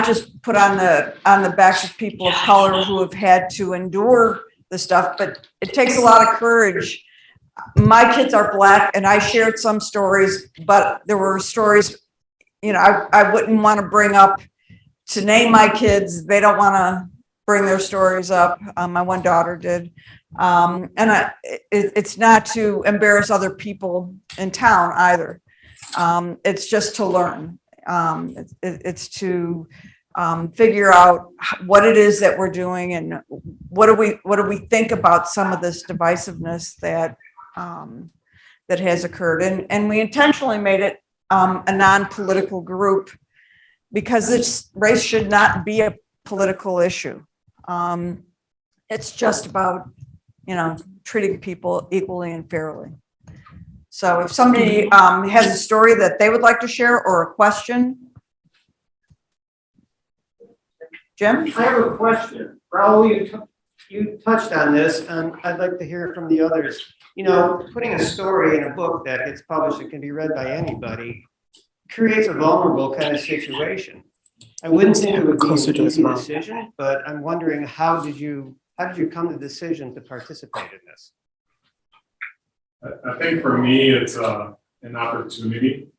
just put on the backs of people of color who have had to endure the stuff, but it takes a lot of courage. My kids are Black, and I shared some stories, but there were stories, I wouldn't want to bring up to name my kids. They don't want to bring their stories up. My one daughter did. It's not to embarrass other people in town either. It's just to learn. It's to figure out what it is that we're doing and what do we think about some of this divisiveness that has occurred. And we intentionally made it a non-political group because race should not be a political issue. It's just about, treating people equally and fairly. So if somebody has a story that they would like to share or a question. Jim? I have a question. Raul, you touched on this, and I'd like to hear from the others. Putting a story in a book that gets published and can be read by anybody creates a vulnerable kind of situation. I wouldn't think it would be an easy decision, but I'm wondering how did you come to the decision to participate in this? I think for me, it's an opportunity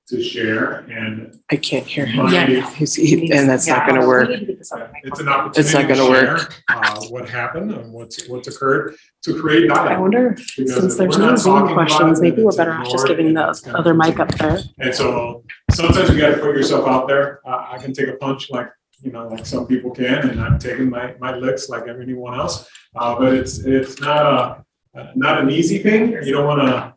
to share, and I can't hear him. And that's not going to work. It's an opportunity It's not going to work. What happened and what's occurred to create dialogue. I wonder, since there's no Zoom questions, maybe we're better off just giving the other mic up there. And so sometimes you got to put yourself out there. I can take a punch like some people can, and I'm taking my licks like anyone else. But it's not an easy thing. You don't want to.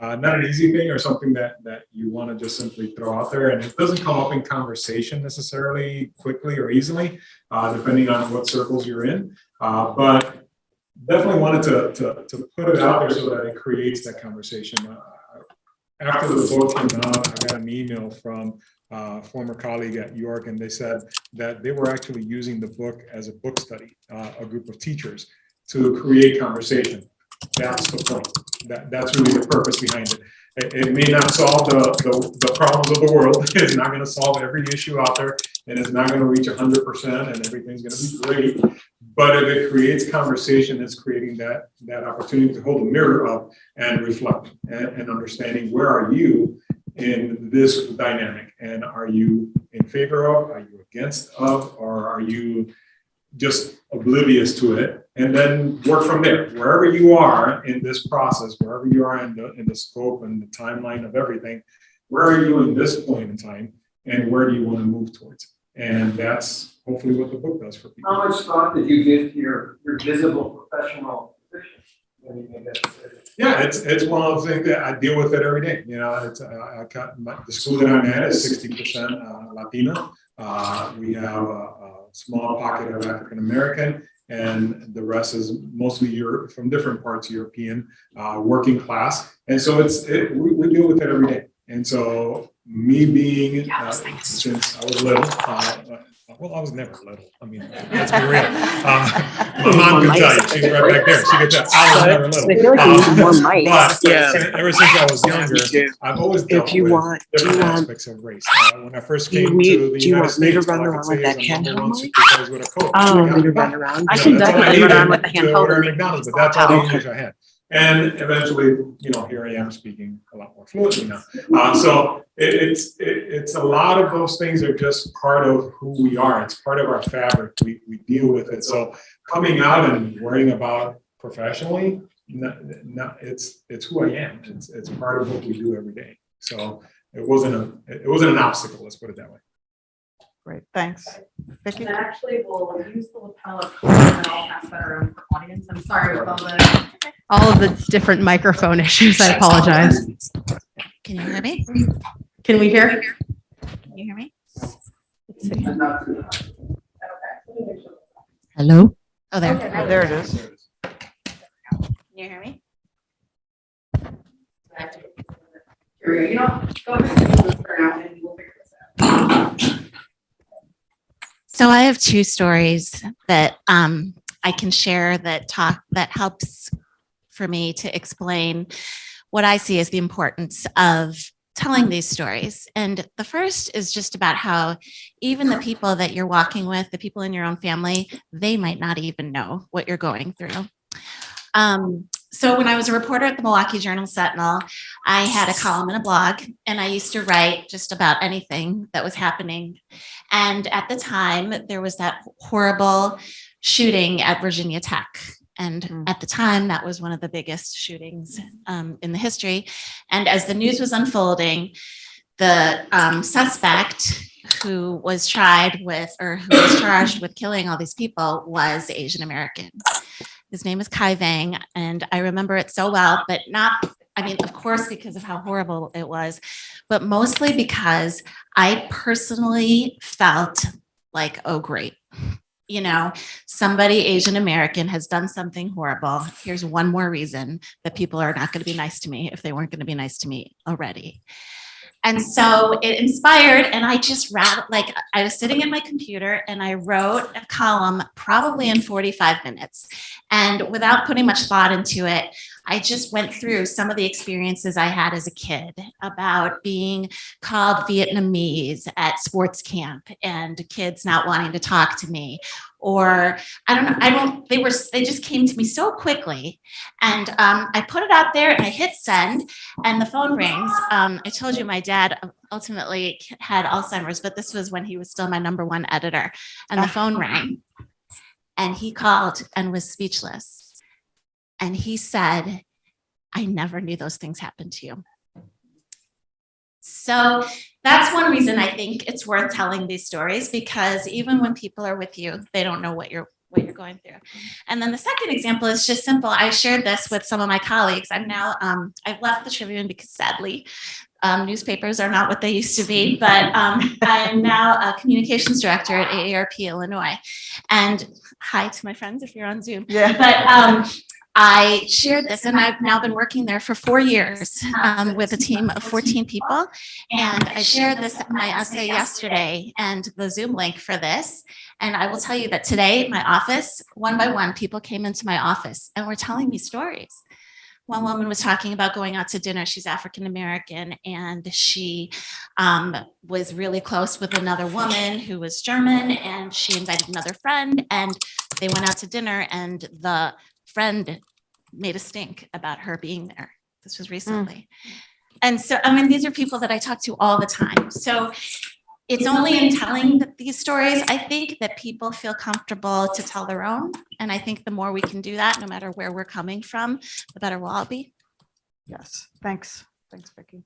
Not an easy thing or something that you want to just simply throw out there, and it doesn't come up in conversation necessarily quickly or easily, depending on what circles you're in. But definitely wanted to put it out there so that it creates that conversation. After the book came out, I got an email from a former colleague at York, and they said that they were actually using the book as a book study, a group of teachers, to create conversation. That's the point. That's really the purpose behind it. It may not solve the problems of the world. It's not going to solve every issue out there, and it's not going to reach 100%, and everything's going to be great. But if it creates conversation, it's creating that opportunity to hold a mirror up and reflect and understanding where are you in this dynamic, and are you in favor of, are you against of, or are you just oblivious to it, and then work from there. Wherever you are in this process, wherever you are in the scope and the timeline of everything, where are you in this point in time, and where do you want to move towards? And that's hopefully what the book does for people. How much thought did you give to your visible professional position when you made that decision? Yeah, it's one of the things that I deal with it every day. It's the school that I'm at is 60% Latino. We have a small pocket of African American, and the rest is mostly Europe, from different parts, European, working class. And so we deal with it every day. And so me being, since I was little, Well, I was never little. I mean, let's be real. My mom can tell you, she's right back there. She can tell, I was never little. I feel like we need more mics. But ever since I was younger, I've always dealt with different aspects of race. When I first came to the United States, all I could say is I'm number one supervisor with a Coke. Oh, me to run around. I can definitely run around with the hand holder McDonald's, but that's all the English I had. And eventually, here I am speaking a lot more fluently now. So it's a lot of those things are just part of who we are. It's part of our fabric. We deal with it. So coming out and worrying about professionally, it's who I am. It's part of what we do every day. So it wasn't an obstacle. Let's put it that way. Great, thanks. Vicki? And actually, we'll use the lapel of course, and I'll pass that around for audience. I'm sorry with all of the different microphone issues. I apologize. Can you hear me? Can we hear? Can you hear me? Let's see. Hello? Oh, there. Okay, there it is. Can you hear me? Here we go. Go ahead and move for now and we'll figure this out. So I have two stories that I can share that helps for me to explain what I see as the importance of telling these stories. And the first is just about how even the people that you're walking with, the people in your own family, they might not even know what you're going through. So when I was a reporter at the Milwaukee Journal-Sentinel, I had a column and a blog, and I used to write just about anything that was happening. And at the time, there was that horrible shooting at Virginia Tech. And at the time, that was one of the biggest shootings in the history. And as the news was unfolding, the suspect who was tried with, or who was charged with killing all these people was Asian American. His name is Kai Vang, and I remember it so well, but not, I mean, of course, because of how horrible it was, but mostly because I personally felt like, oh, great. Somebody Asian American has done something horrible. Here's one more reason that people are not going to be nice to me if they weren't going to be nice to me already. And so it inspired, and I just I was sitting at my computer and I wrote a column probably in 45 minutes. And without putting much thought into it, I just went through some of the experiences I had as a kid about being called Vietnamese at sports camp and kids not wanting to talk to me. Or they just came to me so quickly. And I put it out there and I hit send and the phone rings. I told you my dad ultimately had Alzheimer's, but this was when he was still my #1 editor. And the phone rang and he called and was speechless. And he said, I never knew those things happened to you. So that's one reason I think it's worth telling these stories, because even when people are with you, they don't know what you're going through. And then the second example is just simple. I shared this with some of my colleagues. I'm now, I've left the Tribune because sadly, newspapers are not what they used to be, but I'm now a communications director at AARP Illinois. And hi to my friends if you're on Zoom. Yeah. But I shared this, and I've now been working there for 4 years with a team of 14 people. And I shared my essay yesterday and the Zoom link for this. And I will tell you that today, my office, one by one, people came into my office and were telling me stories. One woman was talking about going out to dinner. She's African American, and she was really close with another woman who was German, and she invited another friend, and they went out to dinner, and the friend made a stink about her being there. This was recently. And so, I mean, these are people that I talk to all the time. So it's only in telling these stories, I think, that people feel comfortable to tell their own. And I think the more we can do that, no matter where we're coming from, the better we'll all be. Yes, thanks. Thanks, Vicki.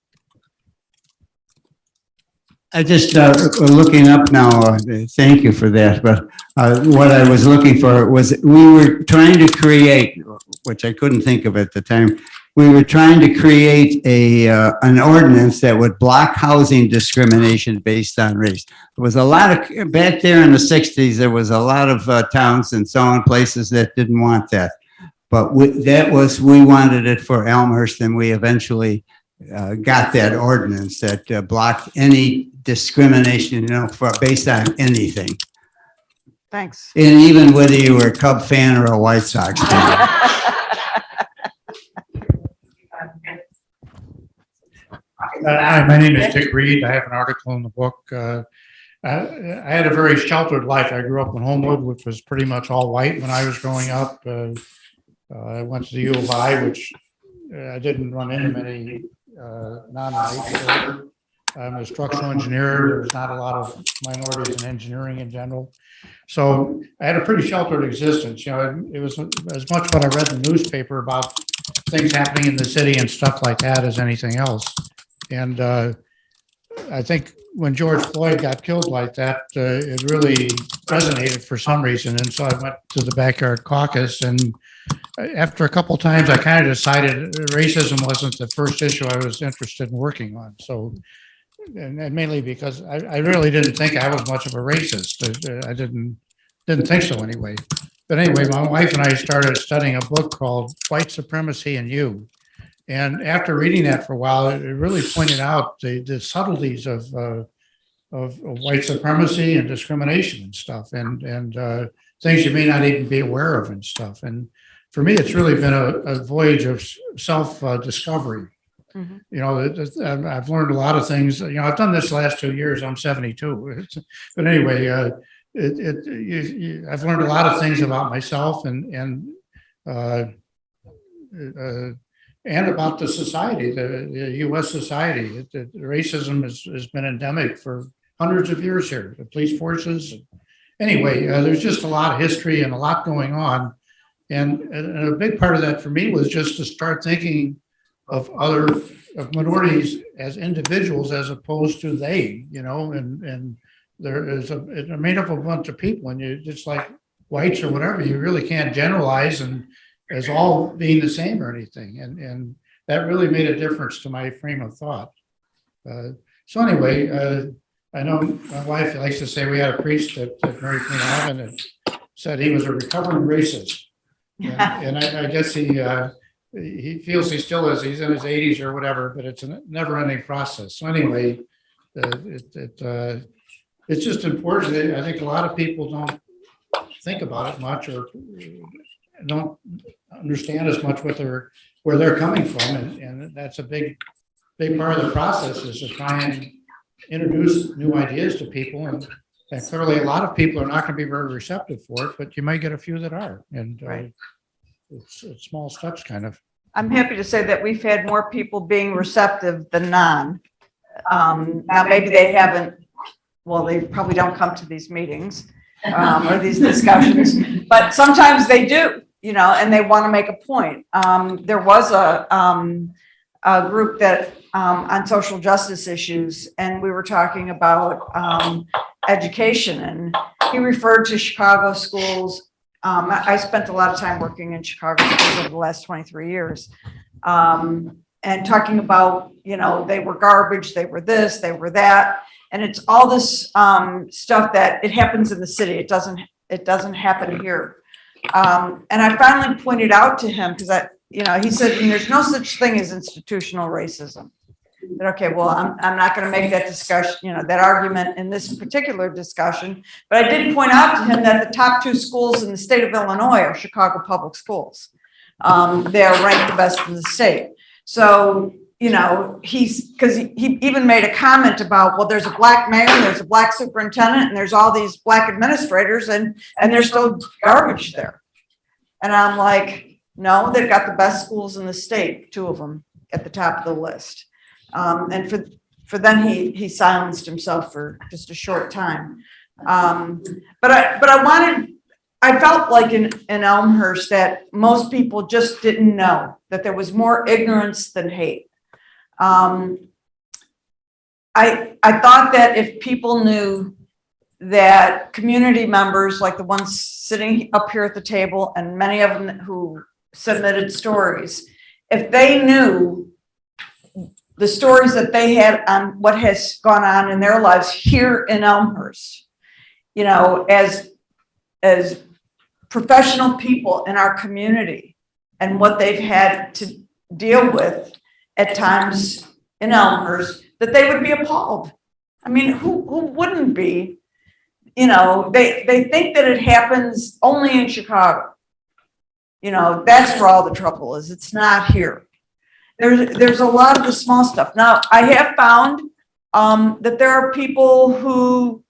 I just looking up now, thank you for that. But what I was looking for was, we were trying to create, which I couldn't think of at the time, we were trying to create an ordinance that would block housing discrimination based on race. There was a lot of, back there in the 60s, there was a lot of towns and so on, places that didn't want that. But we wanted it for Elmhurst, and we eventually got that ordinance that blocked any discrimination, based on anything. Thanks. And even whether you were a Cub fan or a White Sox fan. Hi, my name is Dick Reed. I have an article in the book. I had a very sheltered life. I grew up in Homewood, which was pretty much all white when I was growing up. I went to the U of I, which I didn't run into many non-white. I'm a structural engineer. There's not a lot of minorities in engineering in general. So I had a pretty sheltered existence. You know, it was as much what I read in the newspaper about things happening in the city and stuff like that as anything else. And I think when George Floyd got killed like that, it really resonated for some reason. And so I went to the backyard caucus, and after a couple of times, I kind of decided racism wasn't the first issue I was interested in working on. So, and mainly because I really didn't think I was much of a racist. I didn't think so anyway. But anyway, my wife and I started studying a book called White Supremacy and You. And after reading that for a while, it really pointed out the subtleties of white supremacy and discrimination and stuff, and things you may not even be aware of and stuff. And for me, it's really been a voyage of self-discovery. Mm-hmm. You know, I've learned a lot of things. You know, I've done this the last 2 years. I'm 72. But anyway, I've learned a lot of things about myself and about the society, the U.S. society. Racism has been endemic for hundreds of years here, the police forces. Anyway, there's just a lot of history and a lot going on. And a big part of that for me was just to start thinking of minorities as individuals as opposed to they, you know, and they're made up of a bunch of people, and you just like whites or whatever, you really can't generalize and as all being the same or anything. And that really made a difference to my frame of thought. So anyway, I know my wife likes to say we had a priest at Mary Queen of Heaven that said he was a recovering racist. And I guess he feels he still is. He's in his 80s or whatever, but it's a never-ending process. So anyway, it's just important. I think a lot of people don't think about it much or don't understand as much where they're coming from, and that's a big part of the process, is to try and introduce new ideas to people, and clearly a lot of people are not going to be very receptive for it, but you might get a few that are, and right. It's small steps kind of. I'm happy to say that we've had more people being receptive than non. Now maybe they haven't, well, they probably don't come to these meetings or these discussions, but sometimes they do. You know, and they want to make a point. There was a group that on social justice issues, and we were talking about education, and he referred to Chicago schools. I spent a lot of time working in Chicago schools over the last 23 years, and talking about, you know, they were garbage, they were this, they were that, and it's all this stuff that it happens in the city. It doesn't happen here. And I finally pointed out to him, because he said, there's no such thing as institutional racism. But okay, well, I'm not going to make that discussion, that argument in this particular discussion. But I did point out to him that the top 2 schools in the state of Illinois are Chicago public schools. They are ranked the best in the state. So, because he even made a comment about, well, there's a black mayor, there's a black superintendent, and there's all these black administrators, and there's still garbage there. And I'm like, no, they've got the best schools in the state, 2 of them at the top of the list. And for then he silenced himself for just a short time. But I felt like in Elmhurst that most people just didn't know that there was more ignorance than hate. I thought that if people knew that community members, like the ones sitting up here at the table, and many of them who submitted stories, if they knew the stories that they had on what has gone on in their lives here in Elmhurst, as professional people in our community, and what they've had to deal with at times in Elmhurst, that they would be appalled. I mean, who wouldn't be? you know, they think that it happens only in Chicago. You know, that's where all the trouble is. It's not here. There's a lot of the small stuff. Now, I have found that there are people who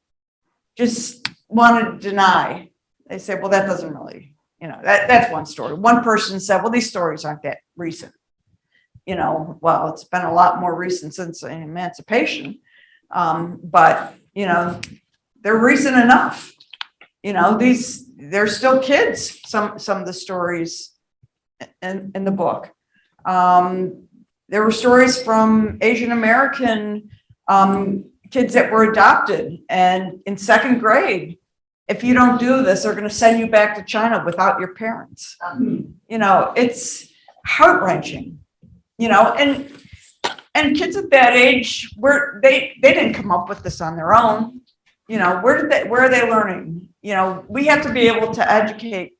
just want to deny. They say, well, that doesn't really, you know, that's one story. One person said, well, these stories aren't that recent. You know, well, it's been a lot more recent since emancipation. But, you know, they're recent enough. You know, they're still kids, some of the stories in the book. There were stories from Asian American kids that were adopted, and in second grade, if you don't do this, they're going to send you back to China without your parents. You know, it's heart-wrenching. You know, and kids at that age, they didn't come up with this on their own. You know, where are they learning? You know, we have to be able to educate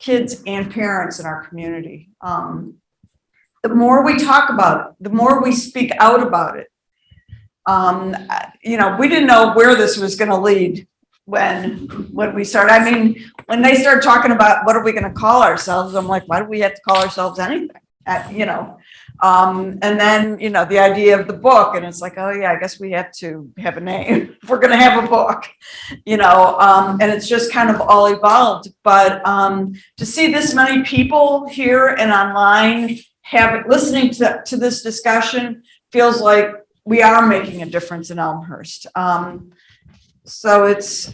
kids and parents in our community. The more we talk about it, the more we speak out about it. You know, we didn't know where this was going to lead when we started. I mean, when they start talking about what are we going to call ourselves, I'm like, why do we have to call ourselves anything? You know, and then, you know, the idea of the book, and it's like, oh yeah, I guess we have to have a name if we're going to have a book, you know, and it's just kind of all evolved. But to see this many people here and online listening to this discussion feels like we are making a difference in Elmhurst. So it's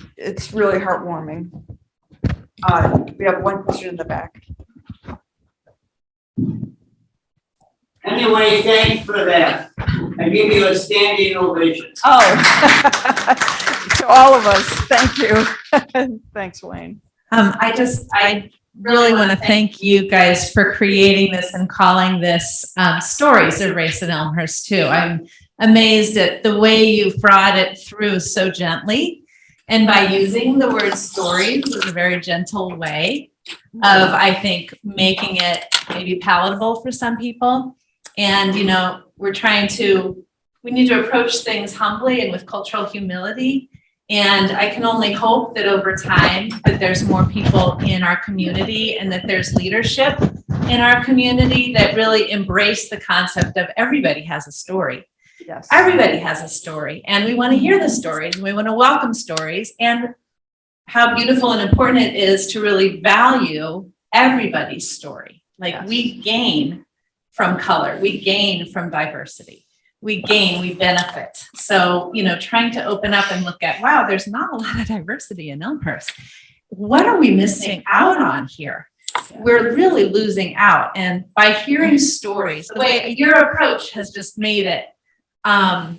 really heartwarming. We have one question in the back. Anyway, thanks for that. I give you a standing ovation. Oh, to all of us. Thank you. Thanks, Wayne. I really want to thank you guys for creating this and calling this Stories of Race in Elmhurst too. I'm amazed at the way you've brought it through so gently. And by using the word stories was a very gentle way of, I think, making it maybe palatable for some people. And, you know, we need to approach things humbly and with cultural humility. And I can only hope that over time that there's more people in our community and that there's leadership in our community that really embrace the concept of everybody has a story. Yes. Everybody has a story, and we want to hear the stories, and we want to welcome stories, and how beautiful and important it is to really value everybody's story. Like, yes, we gain from color, we gain from diversity, we benefit. So, you know, trying to open up and look at, wow, there's not a lot of diversity in Elmhurst. What are we missing out on here? We're really losing out. And by hearing stories, the way your approach has just made it a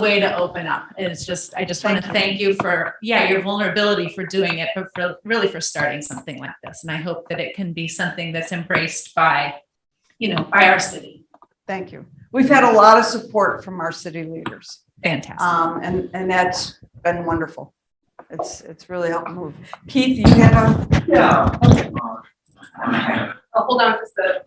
way to open up. It's just, I just want to thank you for, your vulnerability for doing it, but for starting something like this. And I hope that it can be something that's embraced by, by our city. Thank you. We've had a lot of support from our city leaders. Fantastic. And that's been wonderful. It's really helped move. Keith, you have a? Yeah. Oh, hold on just a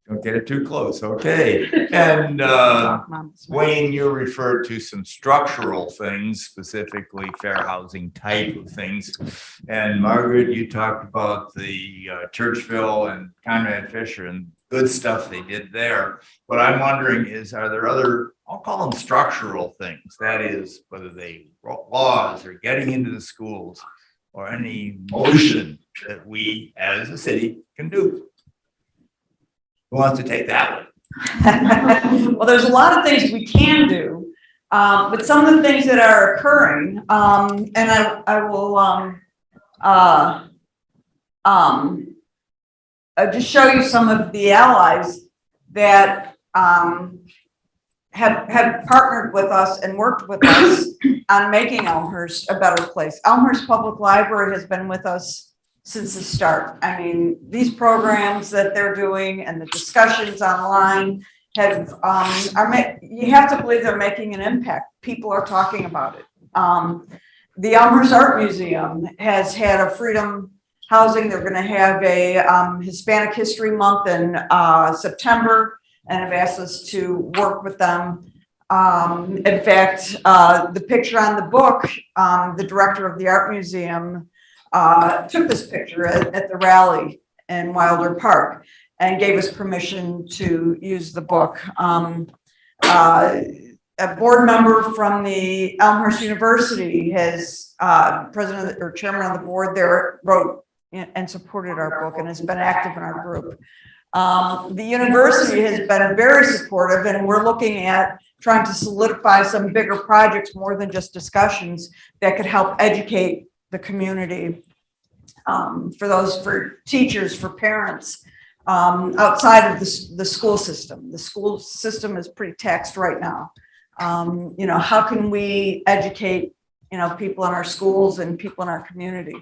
Don't get it too close, okay. And Wayne, you referred to some structural things, specifically fair housing type of things. And Margaret, you talked about the Churchville and Conrad Fisher and good stuff they did there. What I'm wondering is, are there other, I'll call them structural things, that is, whether they laws or getting into the schools or any motion that we as a city can do? Who wants to take that one? Well, there's a lot of things we can do, but some of the things that are occurring, and I will just show you some of the allies that have partnered with us and worked with us on making Elmhurst a better place. Elmhurst Public Library has been with us since the start. I mean, these programs that they're doing and the discussions online have, you have to believe they're making an impact. People are talking about it. The Elmhurst Art Museum has had a freedom housing. They're going to have a Hispanic History Month in September. and have asked us to work with them. In fact, the picture on the book, the director of the art museum took this picture at the rally in Wilder Park and gave us permission to use the book. A board member from the Elmhurst University has, president or chairman of the board there, wrote and supported our book and has been active in our group. The university has been very supportive, and we're looking at trying to solidify some bigger projects more than just discussions that could help educate the community, for teachers, for parents, outside of the school system. The school system is pretty taxed right now. How can we educate, people in our schools and people in our community?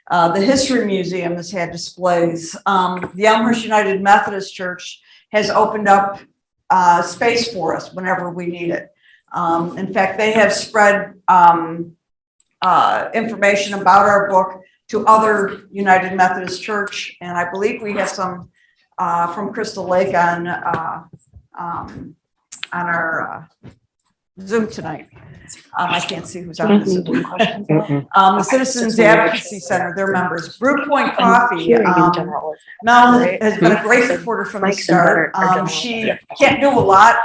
The History Museum has had displays. The Elmhurst United Methodist Church has opened up space for us whenever we need it. In fact, they have spread information about our book to other United Methodist Church, and I believe we have some from Crystal Lake on our Zoom tonight. I can't see who's on this. The Citizens Advocacy Center, their members. Brew Point Coffee. Mel has been a great supporter from the start. She can't do a lot,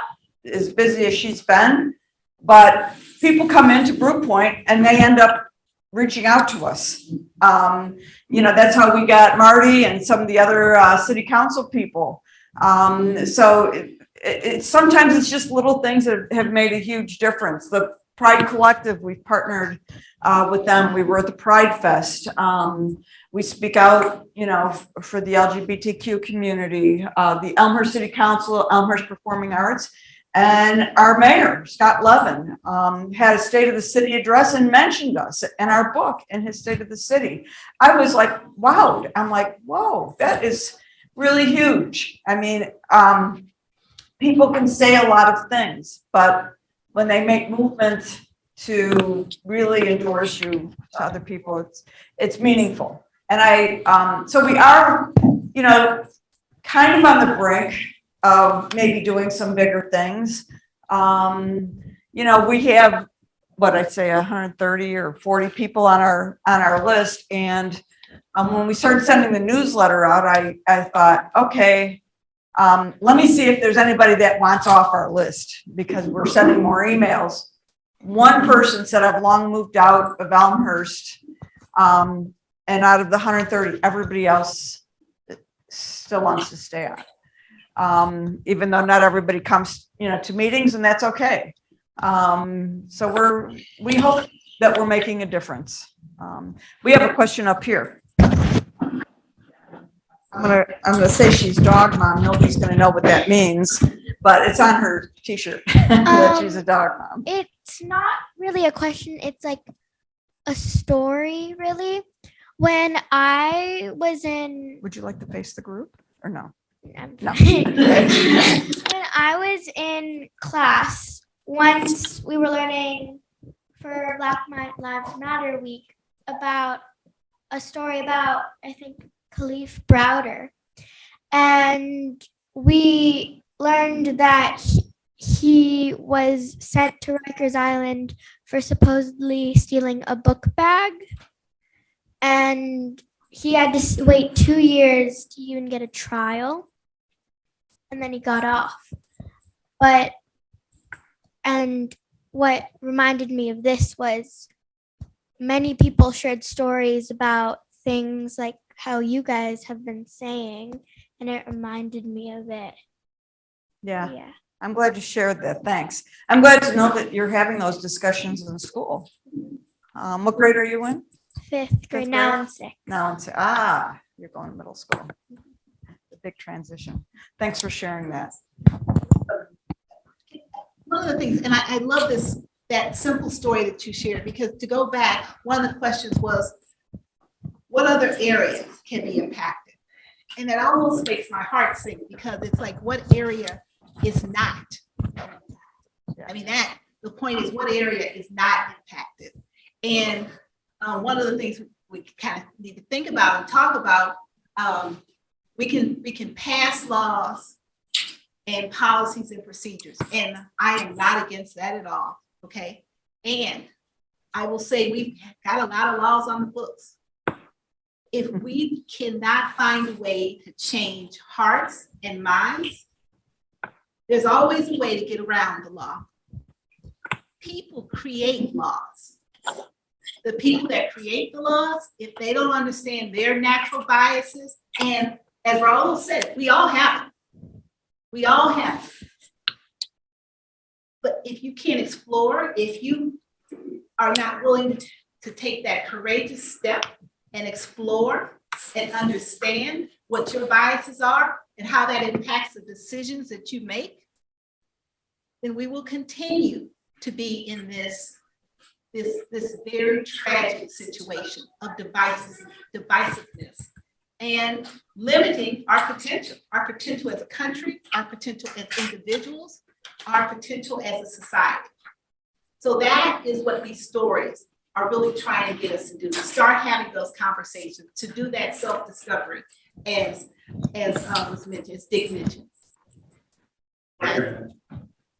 as busy as she's been, but people come into Brew Point and they end up reaching out to us. That's how we got Marty and some of the other city council people. So sometimes it's just little things that have made a huge difference. The Pride Collective, we've partnered with them. We were at the Pride Fest. We speak out, for the LGBTQ community, the Elmhurst City Council, Elmhurst Performing Arts, and our mayor, Scott Levin, had a State of the City address and mentioned us in our book in his State of the City. I was like, wow. I'm like, whoa, that is really huge. I mean, people can say a lot of things, but when they make movements to really endorse you to other people, it's meaningful. And so we are, kind of on the brink of maybe doing some bigger things. We have, what I'd say, 130 or 40 people on our list. And when we started sending the newsletter out, I thought, okay, let me see if there's anybody that wants off our list, because we're sending more emails. One person said, I've long moved out of Elmhurst. And out of the 130, everybody else still wants to stay on. Even though not everybody comes, to meetings, and that's okay. So we hope that we're making a difference. We have a question up here. I'm gonna say she's dog mom. Nobody's gonna know what that means, but it's on her t-shirt that she's a dog mom. It's not really a question. It's like a story, really. When I was in... Would you like to face the group or no? No. When I was in class, once we were learning for Black Lives Matter Week about a story about, I think, Khalif Browder. And we learned that he was sent to Rikers Island for supposedly stealing a book bag. And he had to wait 2 years to even get a trial. And then he got off. And what reminded me of this was many people shared stories about things like how you guys have been saying, and it reminded me of it. Yeah. I'm glad you shared that. Thanks. I'm glad to know that you're having those discussions in school. What grade are you in? Fifth grade, now in sixth. Now in sixth. You're going to middle school. The big transition. Thanks for sharing that. One of the things, and I love that simple story that you shared, because to go back, one of the questions was, what other areas can be impacted? And that almost makes my heart sink, because it's like, what area is not? I mean, the point is, what area is not impacted? And one of the things we kind of need to think about and talk about, we can pass laws and policies and procedures. And I am not against that at all, okay? And I will say we've got a lot of laws on the books. If we cannot find a way to change hearts and minds, there's always a way to get around the law. People create laws. The people that create the laws, if they don't understand their natural biases, and as Raul said, we all have them. We all have them. But if you can't explore, if you are not willing to take that courageous step and explore and understand what your biases are and how that impacts the decisions that you make, then we will continue to be in this very tragic situation of divisiveness and limiting our potential as a country, our potential as individuals, our potential as a society. So that is what these stories are really trying to get us to do, to start having those conversations, to do that self-discovery as was mentioned, as Dick mentioned.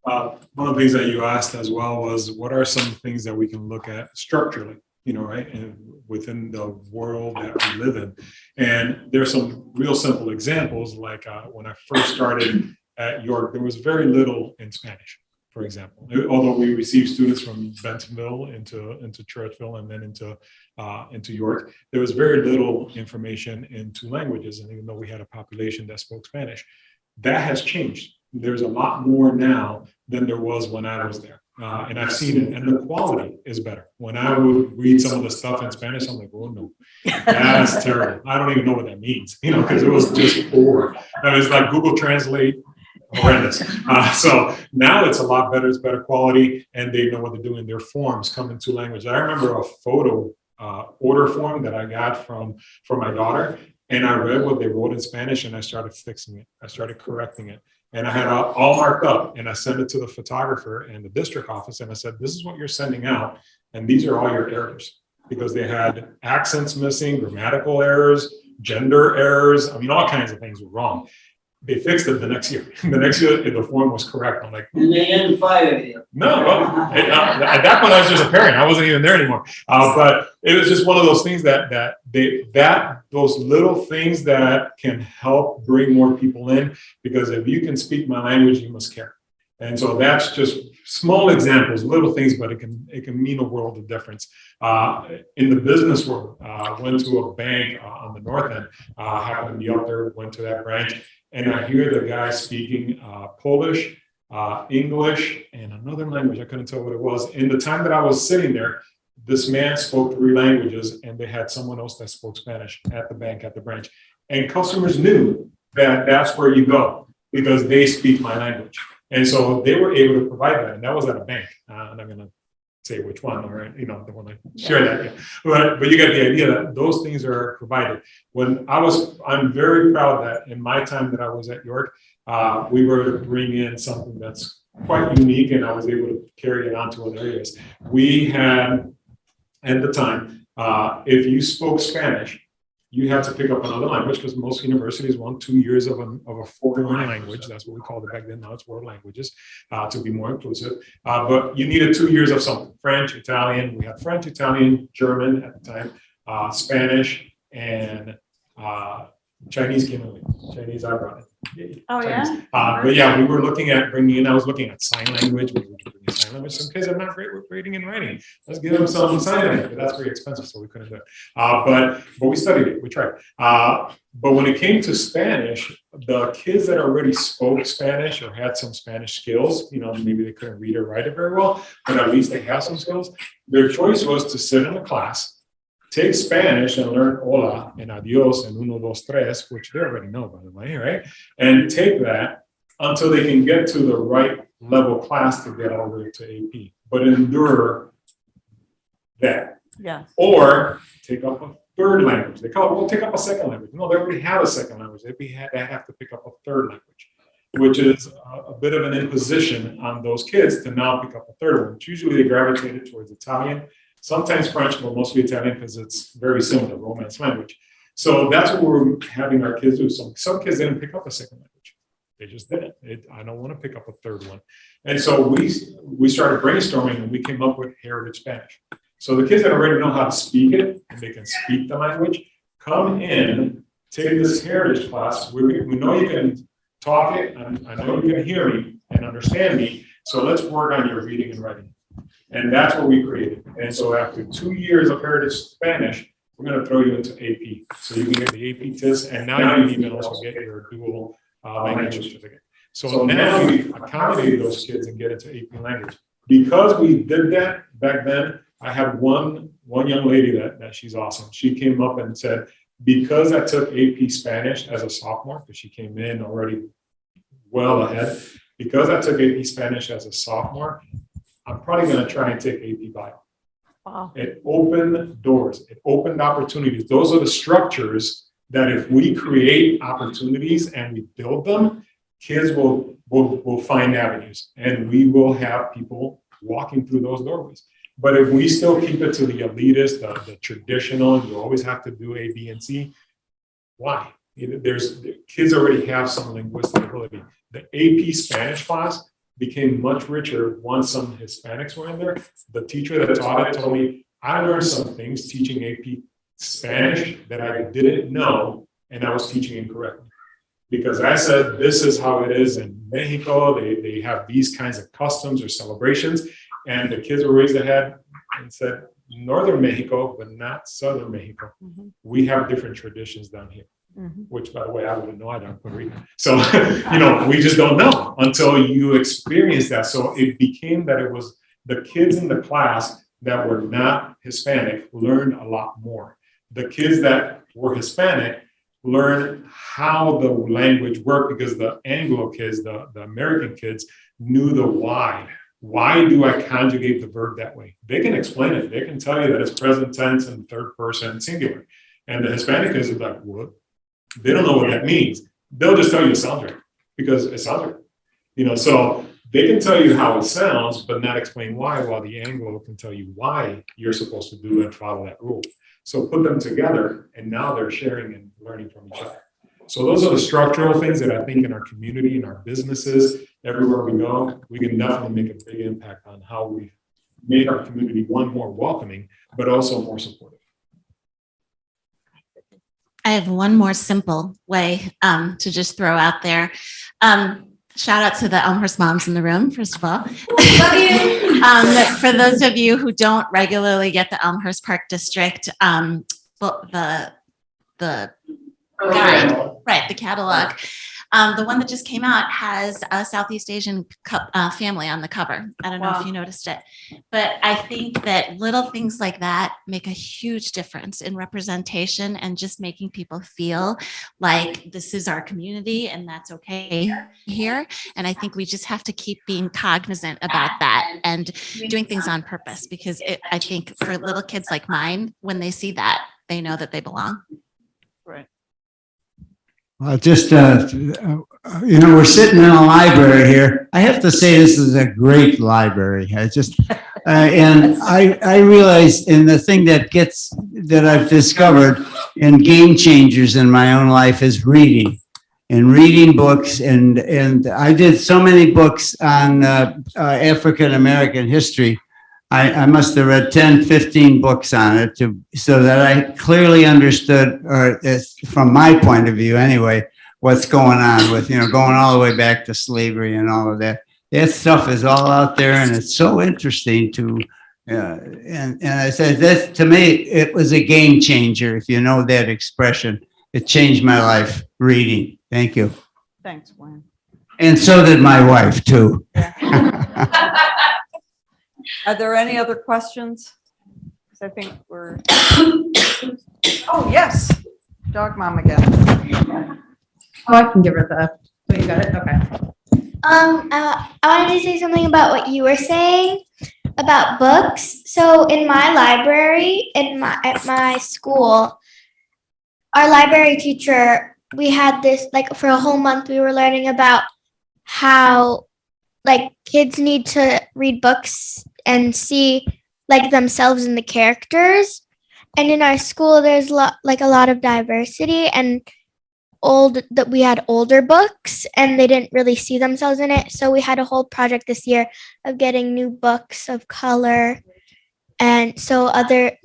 One of the things that you asked as well was, what are some things that we can look at structurally, right, and within the world that we live in? And there's some real simple examples, like when I first started at York, there was very little in Spanish, for example. Although we received students from Bentonville into Churchville and then into York, there was very little information in two languages. And even though we had a population that spoke Spanish, that has changed. There's a lot more now than there was when I was there. And I've seen it, and the quality is better. When I would read some of the stuff in Spanish, I'm like, oh no, that's terrible. I don't even know what that means, because it was just poor. And it's like Google Translate, horrendous. So now it's a lot better, it's better quality, and they know what they're doing. Their forms come in two languages. I remember a photo order form that I got for my daughter, and I read what they wrote in Spanish, and I started fixing it. I started correcting it. And I had all marked up, and I sent it to the photographer and the district office, and I said, this is what you're sending out, and these are all your errors, because they had accents missing, grammatical errors, gender errors. I mean, all kinds of things were wrong. They fixed it the next year. The next year, the form was correct. I'm like, and they didn't fire you. No, at that point I was just a parent. I wasn't even there anymore. But it was just one of those things that those little things that can help bring more people in, because if you can speak my language, you must care. And so that's just small examples, little things, but it can mean a world of difference. In the business world, I went to a bank on the north end, happened to be up there, went to that branch, and I hear the guy speaking Polish, English, and another language. I couldn't tell what it was. In the time that I was sitting there, this man spoke 3 languages, and they had someone else that spoke Spanish at the bank, at the branch. And customers knew that that's where you go, because they speak my language. And so they were able to provide that. And that was at a bank. I'm not going to say which one, or, don't want to share that yet. But you get the idea that those things are provided. I'm very proud that in my time that I was at York, we were to bring in something that's quite unique, and I was able to carry it on to other areas. We had, at the time, if you spoke Spanish, you had to pick up another language, because most universities want 2 years of a foreign language. That's what we called it back then. Now it's world languages, to be more inclusive. But you needed 2 years of something: French, Italian. We had French, Italian, German at the time, Spanish, and Chinese came in. Chinese, I brought it. Oh, Chinese. yeah? But yeah, we were looking at bringing in, I was looking at sign language. We were doing sign language. Some kids are not great with reading and writing. Let's give them some sign language, but that's very expensive, so we couldn't do it. But we studied it, we tried. But when it came to Spanish, the kids that already spoke Spanish or had some Spanish skills, maybe they couldn't read or write it very well, but at least they have some skills. Their choice was to sit in a class, take Spanish and learn hola and adios and uno, dos, tres, which they already know, by the way, right? And take that until they can get to the right level class to get over to AP, but endure that. Yeah. Or take up a third language. They call it, well, take up a second language. No, they already have a second language. They have to pick up a third language, which is a bit of an imposition on those kids to now pick up a third one, which usually they gravitated towards Italian, sometimes French, but mostly Italian, because it's very similar, Romance language. So that's what we're having our kids do. Some kids didn't pick up a second language. They just didn't. I don't want to pick up a third one. And so we started brainstorming and we came up with Heritage Spanish. So the kids that already know how to speak it and they can speak the language, come in, take this Heritage class. We know you can talk it, and I know you can hear me and understand me. So let's work on your reading and writing. And that's what we created. And so after 2 years of Heritage Spanish, we're going to throw you into AP. So you can get the AP test, and now you can even also get your dual language certificate. So now we accommodate those kids and get into AP language. Because we did that back then, I have one young lady that she's awesome. She came up and said, because I took AP Spanish as a sophomore, because she came in already well ahead, because I took AP Spanish as a sophomore, I'm probably going to try and take AP Bio. Wow. It opened doors. It opened opportunities. Those are the structures that if we create opportunities and we build them, kids will find avenues, and we will have people walking through those doorways. But if we still keep it to the elitist, the traditional, you always have to do A, B, and C, why? Kids already have some linguistic ability. The AP Spanish class became much richer once some Hispanics were in there. The teacher that taught it told me, I learned some things teaching AP Spanish that I didn't know, and I was teaching incorrectly. Because I said, this is how it is in Mexico. They have these kinds of customs or celebrations. And the kids were raised ahead and said, Northern Mexico, but not Southern Mexico. Mm-hmm. We have different traditions down here. Mm-hmm. Which, by the way, I wouldn't know. I don't Puerto Rico. So, we just don't know until you experience that. So it became that it was the kids in the class that were not Hispanic learned a lot more. The kids that were Hispanic learned how the language worked because the Anglo kids, the American kids, knew the why. Why do I conjugate the verb that way? They can explain it. They can tell you that it's present tense and third person singular. And the Hispanic kids are like, what? They don't know what that means. They'll just tell you it sounds right because it sounds right. So they can tell you how it sounds, but not explain why, while the Anglo can tell you why you're supposed to do and follow that rule. So put them together, and now they're sharing and learning from each other. So those are the structural things that I think in our community, in our businesses, everywhere we go, we can definitely make a big impact on how we make our community, one, more welcoming, but also more supportive. I have one more simple way to just throw out there. Shout out to the Elmhurst moms in the room, first of all. For those of you who don't regularly get the Elmhurst Park District, the guide, right, the catalog. The one that just came out has a Southeast Asian family on the cover. I don't know if you noticed it, but I think that little things like that make a huge difference in representation and just making people feel like this is our community and that's okay here. And I think we just have to keep being cognizant about that and doing things on purpose, because I think for little kids like mine, when they see that, they know that they belong. Right. Well, just, we're sitting in a library here. I have to say this is a great library. And I realize, and the thing that I've discovered in game changers in my own life is reading and reading books. And I did so many books on African American history. I must have read 10, 15 books on it so that I clearly understood, or from my point of view anyway, what's going on with, going all the way back to slavery and all of that. That stuff is all out there, and it's so interesting and I said, that to me, it was a game changer, if you know that expression. It changed my life, reading. Thank you. Thanks, Wayne. And so did my wife, too. Are there any other questions? Because I think we're. Oh, yes. Dog mom again. Oh, I can give her oh, you got it? Okay. I wanted to say something about what you were saying about books. So in my library, at my school, our library teacher, we had this, for a whole month, we were learning about how, kids need to read books and see, themselves in the characters. And in our school, there's a lot of diversity, and we had older books and they didn't really see themselves in it. So we had a whole project this year of getting new books of color, and so other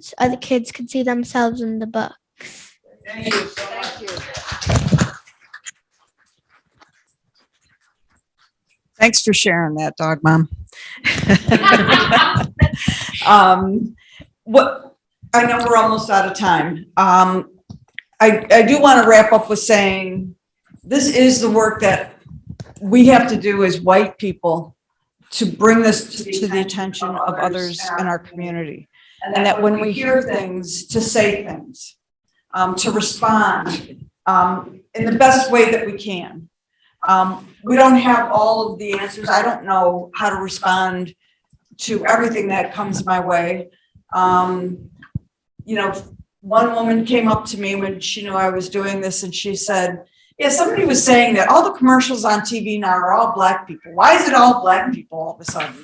kids could see themselves in the book. Thank you. Thank you. Thanks for sharing that, Dog Mom. What I know we're almost out of time. I do want to wrap up with saying this is the work that we have to do as white people to bring this to the attention of others in our community. And that when we hear things, to say things, to respond in the best way that we can. We don't have all of the answers. I don't know how to respond to everything that comes my way. You know, one woman came up to me when she knew I was doing this and she said, yeah, somebody was saying that all the commercials on TV now are all Black people. Why is it all Black people all of a sudden?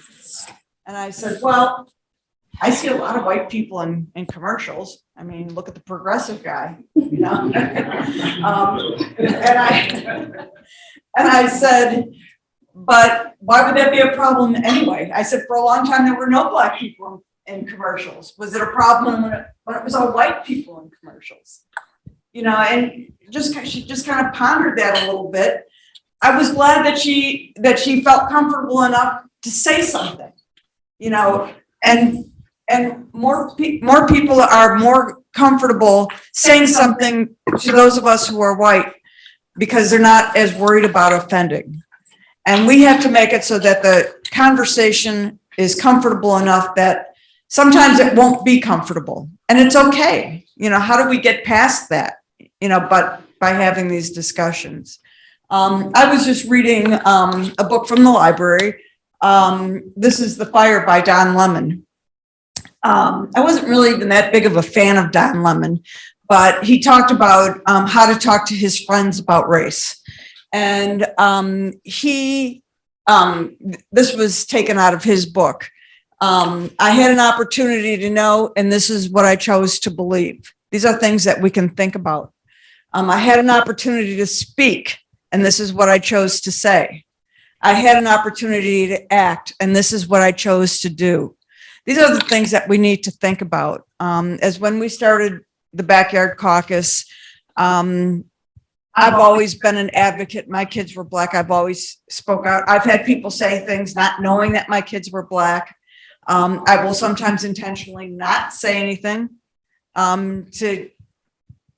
And I said, well, I see a lot of white people in commercials. I mean, look at the progressive guy, you know? And I said, but why would that be a problem anyway? I said, for a long time, there were no Black people in commercials. Was it a problem when it was all white people in commercials? You know, and she just kind of pondered that a little bit. I was glad that she felt comfortable enough to say something, you know, and more people are more comfortable saying something to those of us who are white because they're not as worried about offending. And we have to make it so that the conversation is comfortable enough that sometimes it won't be comfortable, and it's okay. You know, how do we get past that? You know, but by having these discussions. I was just reading a book from the library. This is The Fire by Don Lemon. I wasn't really even that big of a fan of Don Lemon, but he talked about how to talk to his friends about race. And this was taken out of his book. I had an opportunity to know, and this is what I chose to believe. These are things that we can think about. I had an opportunity to speak, and this is what I chose to say. I had an opportunity to act, and this is what I chose to do. These are the things that we need to think about. As when we started the Backyard Caucus, I've always been an advocate. My kids were Black. I've always spoke out. I've had people say things not knowing that my kids were Black. I will sometimes intentionally not say anything to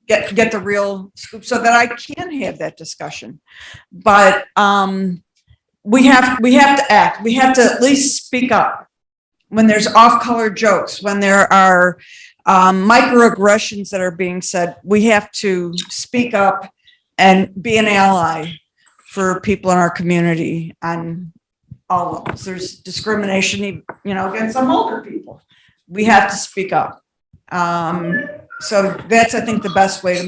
get the real scoop so that I can have that discussion. But we have to act. We have to at least speak up when there's off-color jokes, when there are microaggressions that are being said. We have to speak up and be an ally for people in our community on all levels. There's discrimination, you know, against some older people. We have to speak up. So that's, I think, the best way to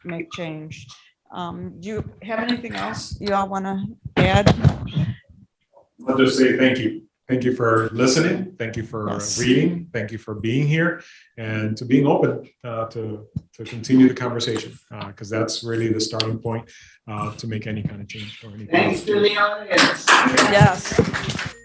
make change. Do you have anything else you all want to add? I'll just say thank you. Thank you for listening. Thank you for reading. Thank you for being here and to being open to continue the conversation, because that's really the starting point to make any kind of change or anything. Thanks to the audience. Yes.